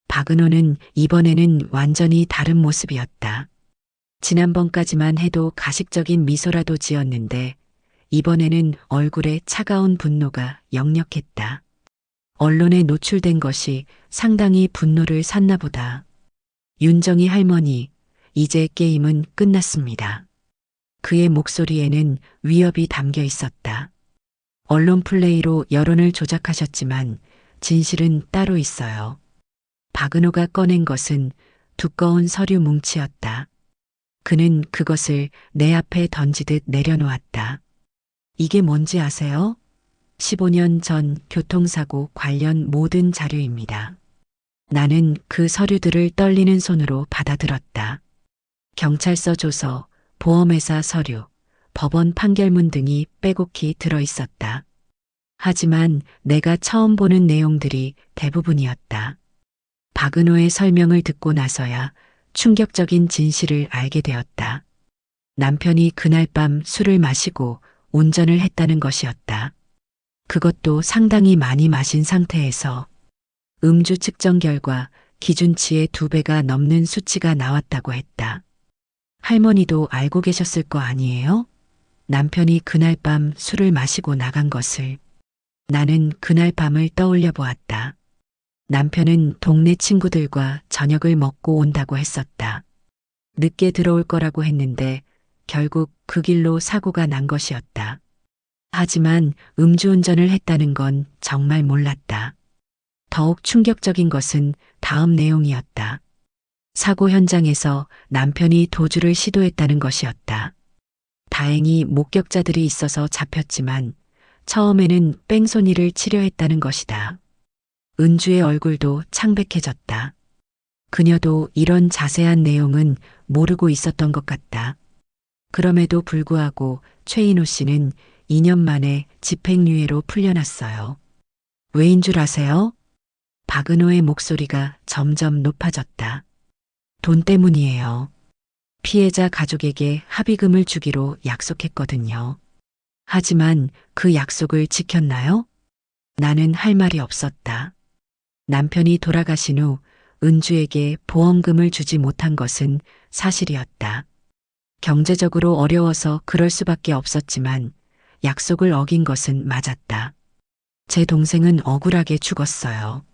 박은호는 이번에는 완전히 다른 모습이었다. 지난번까지만 해도 가식적인 미소라도 지었는데 이번에는 얼굴에 차가운 분노가 역력했다. 언론에 노출된 것이 상당히 분노를 샀나 보다. 윤정희 할머니, 이제 게임은 끝났습니다. 그의 목소리에는 위협이 담겨 있었다. 언론 플레이로 여론을 조작하셨지만 진실은 따로 있어요. 박은호가 꺼낸 것은 두꺼운 서류 뭉치였다. 그는 그것을 내 앞에 던지듯 내려놓았다. 이게 뭔지 아세요? 15년 전 교통사고 관련 모든 자료입니다. 나는 그 서류들을 떨리는 손으로 받아들었다. 경찰서 조서, 보험회사 서류, 법원 판결문 등이 빼곡히 들어 있었다. 하지만 내가 처음 보는 내용들이 대부분이었다. 박은호의 설명을 듣고 나서야 충격적인 진실을 알게 되었다. 남편이 그날 밤 술을 마시고 운전을 했다는 것이었다. 그것도 상당히 많이 마신 상태에서 음주 측정 결과 기준치의 2배가 넘는 수치가 나왔다고 했다. 할머니도 알고 계셨을 거 아니에요? 남편이 그날 밤 술을 마시고 나간 것을. 나는 그날 밤을 떠올려 보았다. 남편은 동네 친구들과 저녁을 먹고 온다고 했었다. 늦게 들어올 거라고 했는데 결국 그 길로 사고가 난 것이었다. 하지만 음주운전을 했다는 건 정말 몰랐다. 더욱 충격적인 것은 다음 내용이었다. 사고 현장에서 남편이 도주를 시도했다는 것이었다. 다행히 목격자들이 있어서 잡혔지만 처음에는 뺑소니를 치려 했다는 것이다. 은주의 얼굴도 창백해졌다. 그녀도 이런 자세한 내용은 모르고 있었던 것 같다. 그럼에도 불구하고 최인호 씨는 2년 만에 집행유예로 풀려났어요. 왜인 줄 아세요? 박은호의 목소리가 점점 높아졌다. 돈 때문이에요. 피해자 가족에게 합의금을 주기로 약속했거든요. 하지만 그 약속을 지켰나요? 나는 할 말이 없었다. 남편이 돌아가신 후 은주에게 보험금을 주지 못한 것은 사실이었다. 경제적으로 어려워서 그럴 수밖에 없었지만 약속을 어긴 것은 맞았다. 제 동생은 억울하게 죽었어요.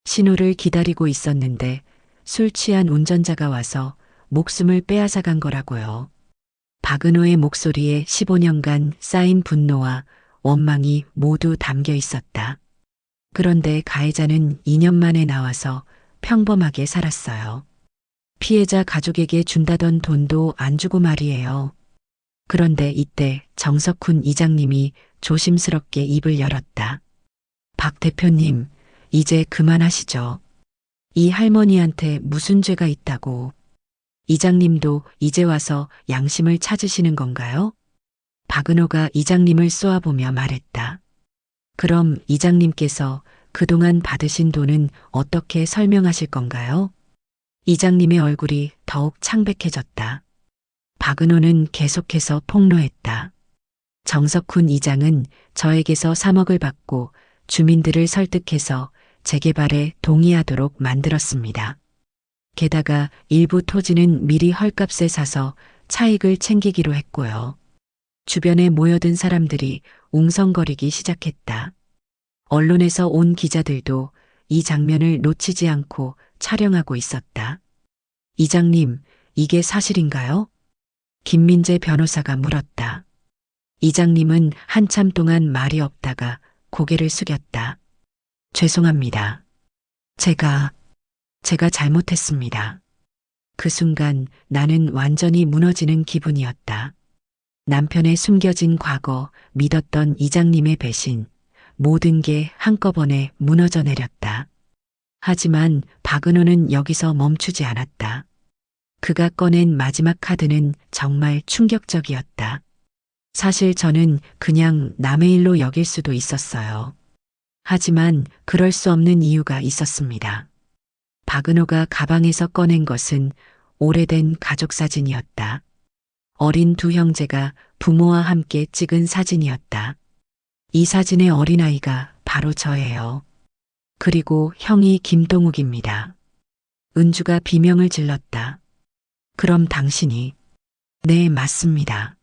신호를 기다리고 있었는데 술 취한 운전자가 와서 목숨을 빼앗아간 거라고요. 박은호의 목소리에 15년간 쌓인 분노와 원망이 모두 담겨 있었다. 그런데 가해자는 2년 만에 나와서 평범하게 살았어요. 피해자 가족에게 준다던 돈도 안 주고 말이에요. 그런데 이때 정석훈 이장님이 조심스럽게 입을 열었다. 박 대표님, 이제 그만하시죠. 이 할머니한테 무슨 죄가 있다고. 이장님도 이제 와서 양심을 찾으시는 건가요? 박은호가 이장님을 쏘아보며 말했다. 그럼 이장님께서 그동안 받으신 돈은 어떻게 설명하실 건가요? 이장님의 얼굴이 더욱 창백해졌다. 박은호는 계속해서 폭로했다. 정석훈 이장은 저에게서 3억을 받고 주민들을 설득해서 재개발에 동의하도록 만들었습니다. 게다가 일부 토지는 미리 헐값에 사서 차익을 챙기기로 했고요. 주변에 모여든 사람들이 웅성거리기 시작했다. 언론에서 온 기자들도 이 장면을 놓치지 않고 촬영하고 있었다. 이장님, 이게 사실인가요? 김민재 변호사가 물었다. 이장님은 한참 동안 말이 없다가 고개를 숙였다. 죄송합니다. 제가 잘못했습니다. 그 순간 나는 완전히 무너지는 기분이었다. 남편의 숨겨진 과거, 믿었던 이장님의 배신, 모든 게 한꺼번에 무너져 내렸다. 하지만 박은호는 여기서 멈추지 않았다. 그가 꺼낸 마지막 카드는 정말 충격적이었다. 사실 저는 그냥 남의 일로 여길 수도 있었어요. 하지만 그럴 수 없는 이유가 있었습니다. 박은호가 가방에서 꺼낸 것은 오래된 가족 사진이었다. 어린 두 형제가 부모와 함께 찍은 사진이었다. 이 사진의 어린아이가 바로 저예요. 그리고 형이 김동욱입니다. 은주가 비명을 질렀다. 그럼 당신이? 네, 맞습니다.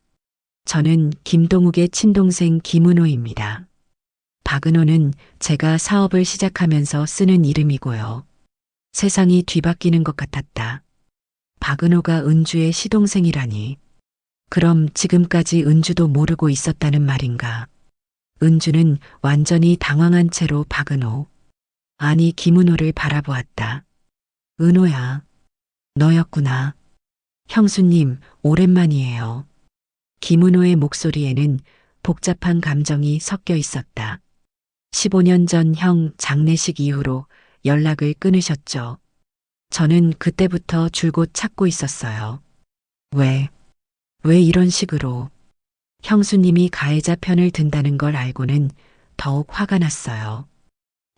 저는 김동욱의 친동생 김은호입니다. 박은호는 제가 사업을 시작하면서 쓰는 이름이고요. 세상이 뒤바뀌는 것 같았다. 박은호가 은주의 시동생이라니. 그럼 지금까지 은주도 모르고 있었다는 말인가? 은주는 완전히 당황한 채로 박은호, 아니 김은호를 바라보았다. 은호야, 너였구나. 형수님, 오랜만이에요. 김은호의 목소리에는 복잡한 감정이 섞여 있었다. 15년 전 형 장례식 이후로 연락을 끊으셨죠. 저는 그때부터 줄곧 찾고 있었어요. 왜 이런 식으로? 형수님이 가해자 편을 든다는 걸 알고는 더욱 화가 났어요.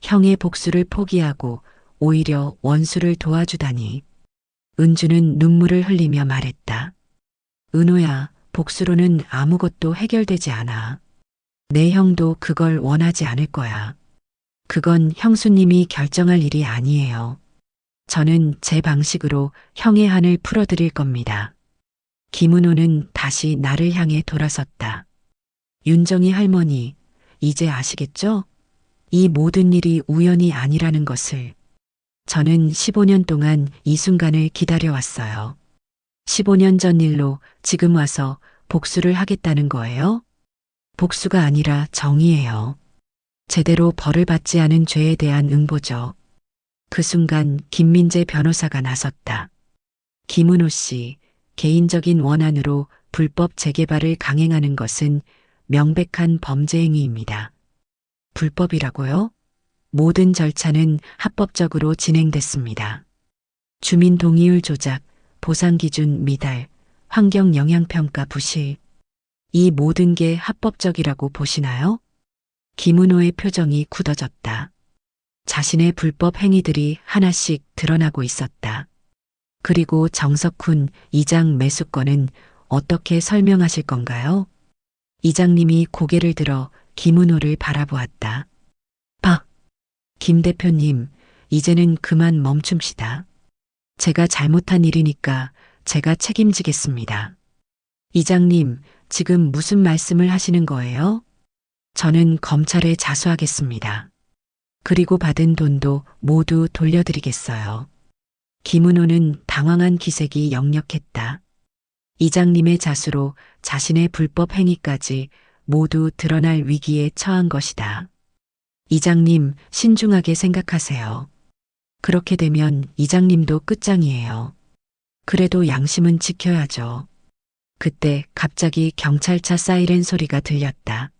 형의 복수를 포기하고 오히려 원수를 도와주다니. 은주는 눈물을 흘리며 말했다. 은호야, 복수로는 아무것도 해결되지 않아. 내 형도 그걸 원하지 않을 거야. 그건 형수님이 결정할 일이 아니에요. 저는 제 방식으로 형의 한을 풀어드릴 겁니다. 김은호는 다시 나를 향해 돌아섰다. 윤정이 할머니, 이제 아시겠죠? 이 모든 일이 우연이 아니라는 것을. 저는 15년 동안 이 순간을 기다려왔어요. 15년 전 일로 지금 와서 복수를 하겠다는 거예요? 복수가 아니라 정의예요. 제대로 벌을 받지 않은 죄에 대한 응보죠. 그 순간 김민재 변호사가 나섰다. 김은호 씨, 개인적인 원한으로 불법 재개발을 강행하는 것은 명백한 범죄 행위입니다. 불법이라고요? 모든 절차는 합법적으로 진행됐습니다. 주민 동의율 조작, 보상 기준 미달, 환경 영향평가 부실. 이 모든 게 합법적이라고 보시나요? 김은호의 표정이 굳어졌다. 자신의 불법 행위들이 하나씩 드러나고 있었다. 그리고 정석훈 이장 매수권은 어떻게 설명하실 건가요? 이장님이 고개를 들어 김은호를 바라보았다. 김 대표님, 이제는 그만 멈춤시다. 제가 잘못한 일이니까 제가 책임지겠습니다. 이장님, 지금 무슨 말씀을 하시는 거예요? 저는 검찰에 자수하겠습니다. 그리고 받은 돈도 모두 돌려드리겠어요. 김은호는 당황한 기색이 역력했다. 이장님의 자수로 자신의 불법 행위까지 모두 드러날 위기에 처한 것이다. 이장님, 신중하게 생각하세요. 그렇게 되면 이장님도 끝장이에요. 그래도 양심은 지켜야죠. 그때 갑자기 경찰차 사이렌 소리가 들렸다.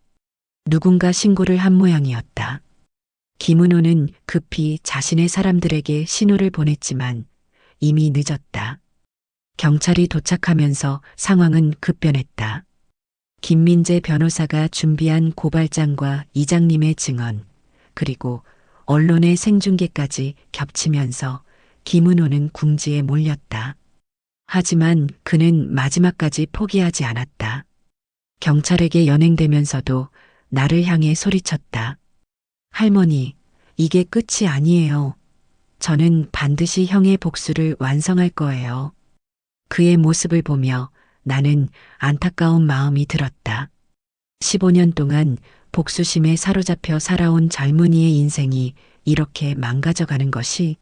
누군가 신고를 한 모양이었다. 김은호는 급히 자신의 사람들에게 신호를 보냈지만 이미 늦었다. 경찰이 도착하면서 상황은 급변했다. 김민재 변호사가 준비한 고발장과 이장님의 증언, 그리고 언론의 생중계까지 겹치면서 김은호는 궁지에 몰렸다. 하지만 그는 마지막까지 포기하지 않았다. 경찰에게 연행되면서도 나를 향해 소리쳤다. 할머니, 이게 끝이 아니에요. 저는 반드시 형의 복수를 완성할 거예요. 그의 모습을 보며 나는 안타까운 마음이 들었다. 15년 동안 복수심에 사로잡혀 살아온 젊은이의 인생이 이렇게 망가져가는 것이.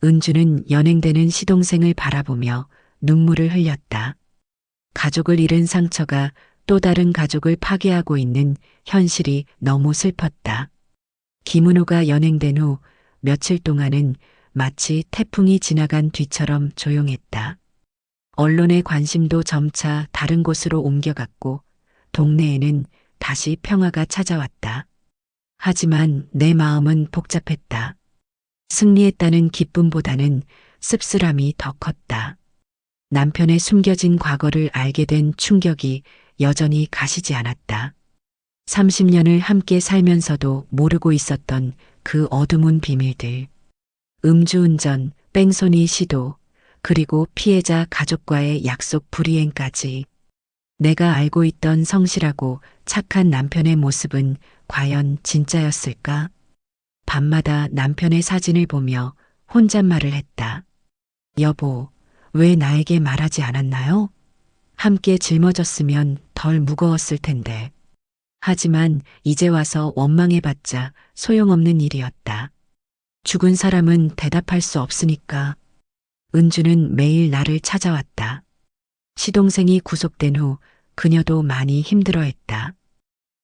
은주는 연행되는 시동생을 바라보며 눈물을 흘렸다. 가족을 잃은 상처가 또 다른 가족을 파괴하고 있는 현실이 너무 슬펐다. 김은호가 연행된 후 며칠 동안은 마치 태풍이 지나간 뒤처럼 조용했다. 언론의 관심도 점차 다른 곳으로 옮겨갔고 동네에는 다시 평화가 찾아왔다. 하지만 내 마음은 복잡했다. 승리했다는 기쁨보다는 씁쓸함이 더 컸다. 남편의 숨겨진 과거를 알게 된 충격이 여전히 가시지 않았다. 30년을 함께 살면서도 모르고 있었던 그 어두운 비밀들. 음주운전, 뺑소니 시도, 그리고 피해자 가족과의 약속 불이행까지. 내가 알고 있던 성실하고 착한 남편의 모습은 과연 진짜였을까? 밤마다 남편의 사진을 보며 혼잣말을 했다. 여보, 왜 나에게 말하지 않았나요? 함께 짊어졌으면 덜 무거웠을 텐데. 하지만 이제 와서 원망해봤자 소용없는 일이었다. 죽은 사람은 대답할 수 없으니까. 은주는 매일 나를 찾아왔다. 시동생이 구속된 후 그녀도 많이 힘들어했다.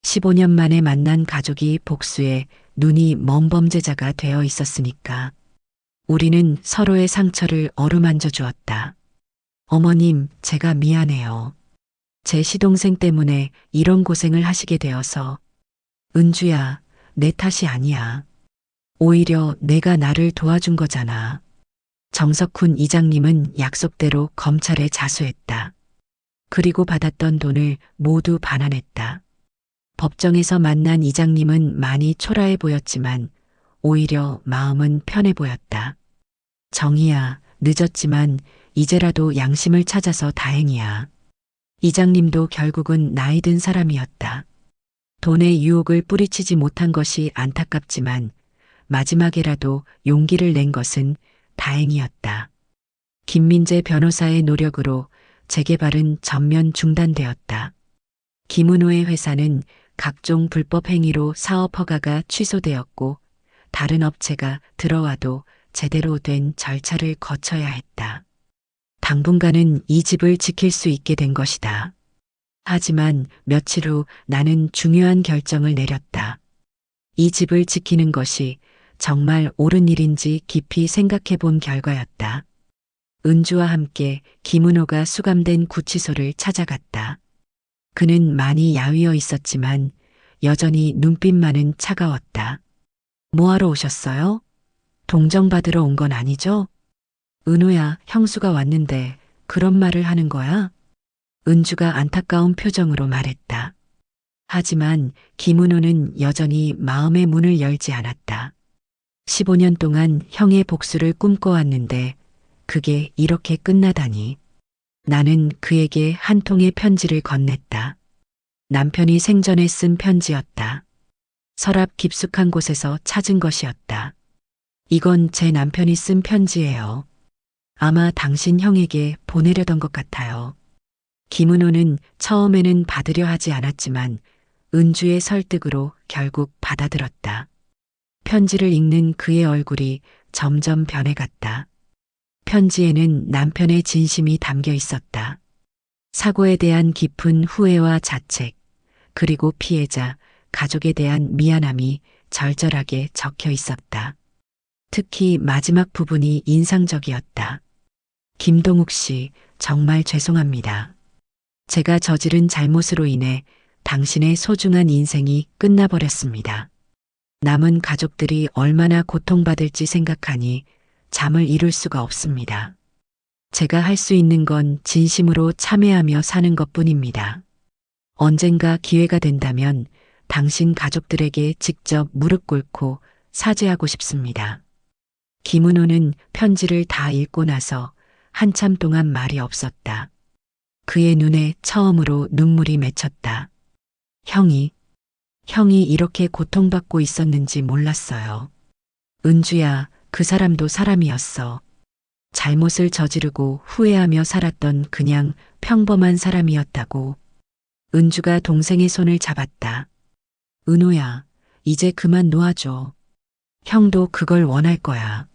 15년 만에 만난 가족이 복수해 눈이 먼 범죄자가 되어 있었으니까. 우리는 서로의 상처를 어루만져 주었다. 어머님, 제가 미안해요. 제 시동생 때문에 이런 고생을 하시게 되어서. 은주야, 내 탓이 아니야. 오히려 내가 나를 도와준 거잖아. 정석훈 이장님은 약속대로 검찰에 자수했다. 그리고 받았던 돈을 모두 반환했다. 법정에서 만난 이장님은 많이 초라해 보였지만 오히려 마음은 편해 보였다. 정희야, 늦었지만 이제라도 양심을 찾아서 다행이야. 이장님도 결국은 나이 든 사람이었다. 돈의 유혹을 뿌리치지 못한 것이 안타깝지만 마지막에라도 용기를 낸 것은 다행이었다. 김민재 변호사의 노력으로 재개발은 전면 중단되었다. 김은호의 회사는 각종 불법 행위로 사업 허가가 취소되었고 다른 업체가 들어와도 제대로 된 절차를 거쳐야 했다. 당분간은 이 집을 지킬 수 있게 된 것이다. 하지만 며칠 후 나는 중요한 결정을 내렸다. 이 집을 지키는 것이 정말 옳은 일인지 깊이 생각해 본 결과였다. 은주와 함께 김은호가 수감된 구치소를 찾아갔다. 그는 많이 야위어 있었지만 여전히 눈빛만은 차가웠다. 뭐하러 오셨어요? 동정받으러 온 건 아니죠? 은호야, 형수가 왔는데 그런 말을 하는 거야? 은주가 안타까운 표정으로 말했다. 하지만 김은호는 여전히 마음의 문을 열지 않았다. 15년 동안 형의 복수를 꿈꿔왔는데 그게 이렇게 끝나다니. 나는 그에게 한 통의 편지를 건넸다. 남편이 생전에 쓴 편지였다. 서랍 깊숙한 곳에서 찾은 것이었다. 이건 제 남편이 쓴 편지예요. 아마 당신 형에게 보내려던 것 같아요. 김은호는 처음에는 받으려 하지 않았지만 은주의 설득으로 결국 받아들었다. 편지를 읽는 그의 얼굴이 점점 변해갔다. 편지에는 남편의 진심이 담겨 있었다. 사고에 대한 깊은 후회와 자책, 그리고 피해자, 가족에 대한 미안함이 절절하게 적혀 있었다. 특히 마지막 부분이 인상적이었다. 김동욱 씨, 정말 죄송합니다. 제가 저지른 잘못으로 인해 당신의 소중한 인생이 끝나버렸습니다. 남은 가족들이 얼마나 고통받을지 생각하니 잠을 이룰 수가 없습니다. 제가 할 수 있는 건 진심으로 참회하며 사는 것뿐입니다. 언젠가 기회가 된다면 당신 가족들에게 직접 무릎 꿇고 사죄하고 싶습니다. 김은호는 편지를 다 읽고 나서 한참 동안 말이 없었다. 그의 눈에 처음으로 눈물이 맺혔다. 형이 이렇게 고통받고 있었는지 몰랐어요. 은주야, 그 사람도 사람이었어. 잘못을 저지르고 후회하며 살았던 그냥 평범한 사람이었다고. 은주가 동생의 손을 잡았다. 은호야, 이제 그만 놓아줘. 형도 그걸 원할 거야.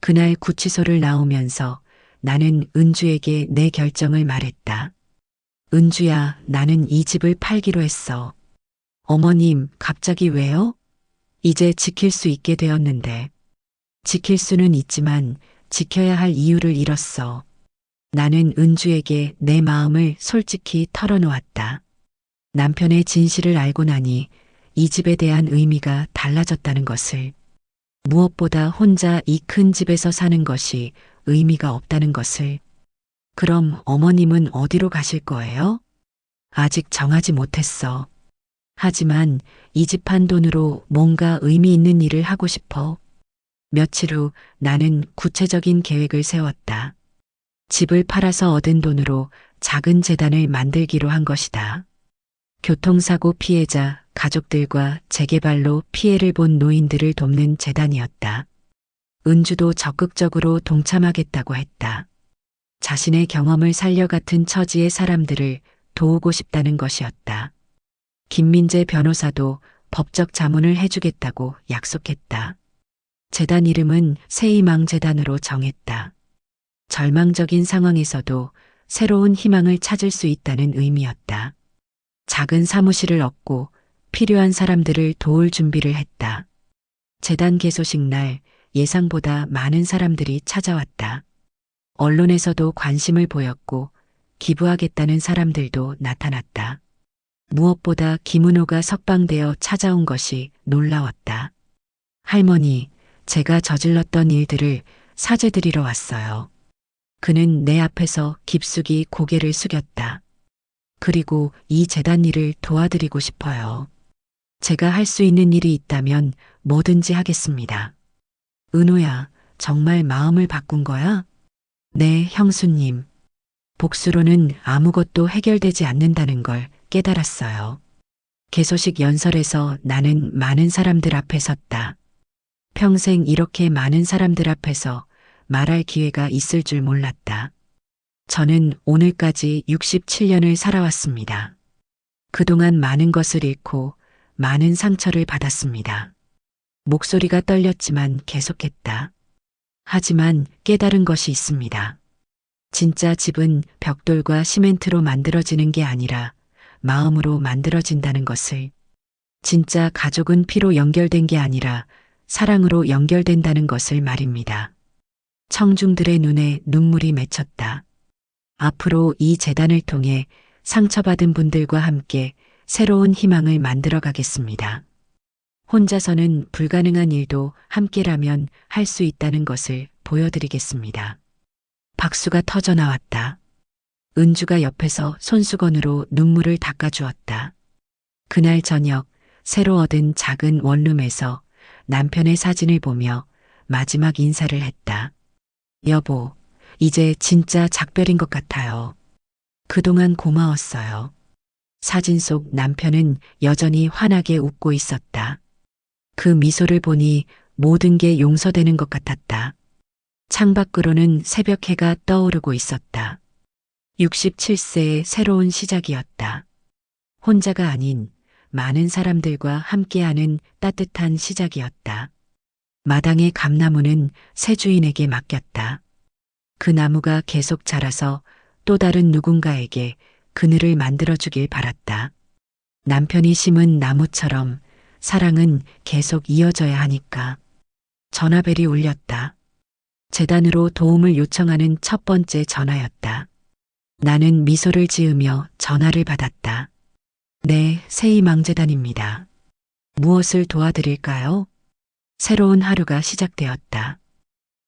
그날 구치소를 나오면서 나는 은주에게 내 결정을 말했다. 은주야, 나는 이 집을 팔기로 했어. 어머님, 갑자기 왜요? 이제 지킬 수 있게 되었는데. 지킬 수는 있지만 지켜야 할 이유를 잃었어. 나는 은주에게 내 마음을 솔직히 털어놓았다. 남편의 진실을 알고 나니 이 집에 대한 의미가 달라졌다는 것을. 무엇보다 혼자 이 큰 집에서 사는 것이 의미가 없다는 것을. 그럼 어머님은 어디로 가실 거예요? 아직 정하지 못했어. 하지만 이 집 한 돈으로 뭔가 의미 있는 일을 하고 싶어. 며칠 후 나는 구체적인 계획을 세웠다. 집을 팔아서 얻은 돈으로 작은 재단을 만들기로 한 것이다. 교통사고 피해자, 가족들과 재개발로 피해를 본 노인들을 돕는 재단이었다. 은주도 적극적으로 동참하겠다고 했다. 자신의 경험을 살려 같은 처지의 사람들을 도우고 싶다는 것이었다. 김민재 변호사도 법적 자문을 해주겠다고 약속했다. 재단 이름은 새희망재단으로 정했다. 절망적인 상황에서도 새로운 희망을 찾을 수 있다는 의미였다. 작은 사무실을 얻고 필요한 사람들을 도울 준비를 했다. 재단 개소식 날 예상보다 많은 사람들이 찾아왔다. 언론에서도 관심을 보였고 기부하겠다는 사람들도 나타났다. 무엇보다 김은호가 석방되어 찾아온 것이 놀라웠다. 할머니, 제가 저질렀던 일들을 사죄드리러 왔어요. 그는 내 앞에서 깊숙이 고개를 숙였다. 그리고 이 재단 일을 도와드리고 싶어요. 제가 할 수 있는 일이 있다면 뭐든지 하겠습니다. 은호야, 정말 마음을 바꾼 거야? 네, 형수님. 복수로는 아무것도 해결되지 않는다는 걸 깨달았어요. 개소식 연설에서 나는 많은 사람들 앞에 섰다. 평생 이렇게 많은 사람들 앞에서 말할 기회가 있을 줄 몰랐다. 저는 오늘까지 67년을 살아왔습니다. 그동안 많은 것을 잃고 많은 상처를 받았습니다. 목소리가 떨렸지만 계속했다. 하지만 깨달은 것이 있습니다. 진짜 집은 벽돌과 시멘트로 만들어지는 게 아니라 마음으로 만들어진다는 것을. 진짜 가족은 피로 연결된 게 아니라 사랑으로 연결된다는 것을 말입니다. 청중들의 눈에 눈물이 맺혔다. 앞으로 이 재단을 통해 상처받은 분들과 함께 새로운 희망을 만들어 가겠습니다. 혼자서는 불가능한 일도 함께라면 할 수 있다는 것을 보여드리겠습니다. 박수가 터져 나왔다. 은주가 옆에서 손수건으로 눈물을 닦아주었다. 그날 저녁 새로 얻은 작은 원룸에서 남편의 사진을 보며 마지막 인사를 했다. 여보, 이제 진짜 작별인 것 같아요. 그동안 고마웠어요. 사진 속 남편은 여전히 환하게 웃고 있었다. 그 미소를 보니 모든 게 용서되는 것 같았다. 창밖으로는 새벽 해가 떠오르고 있었다. 67세의 새로운 시작이었다. 혼자가 아닌 많은 사람들과 함께하는 따뜻한 시작이었다. 마당의 감나무는 새 주인에게 맡겼다. 그 나무가 계속 자라서 또 다른 누군가에게 그늘을 만들어주길 바랐다. 남편이 심은 나무처럼 사랑은 계속 이어져야 하니까. 전화벨이 울렸다. 재단으로 도움을 요청하는 첫 번째 전화였다. 나는 미소를 지으며 전화를 받았다. 네, 새희망재단입니다. 무엇을 도와드릴까요? 새로운 하루가 시작되었다.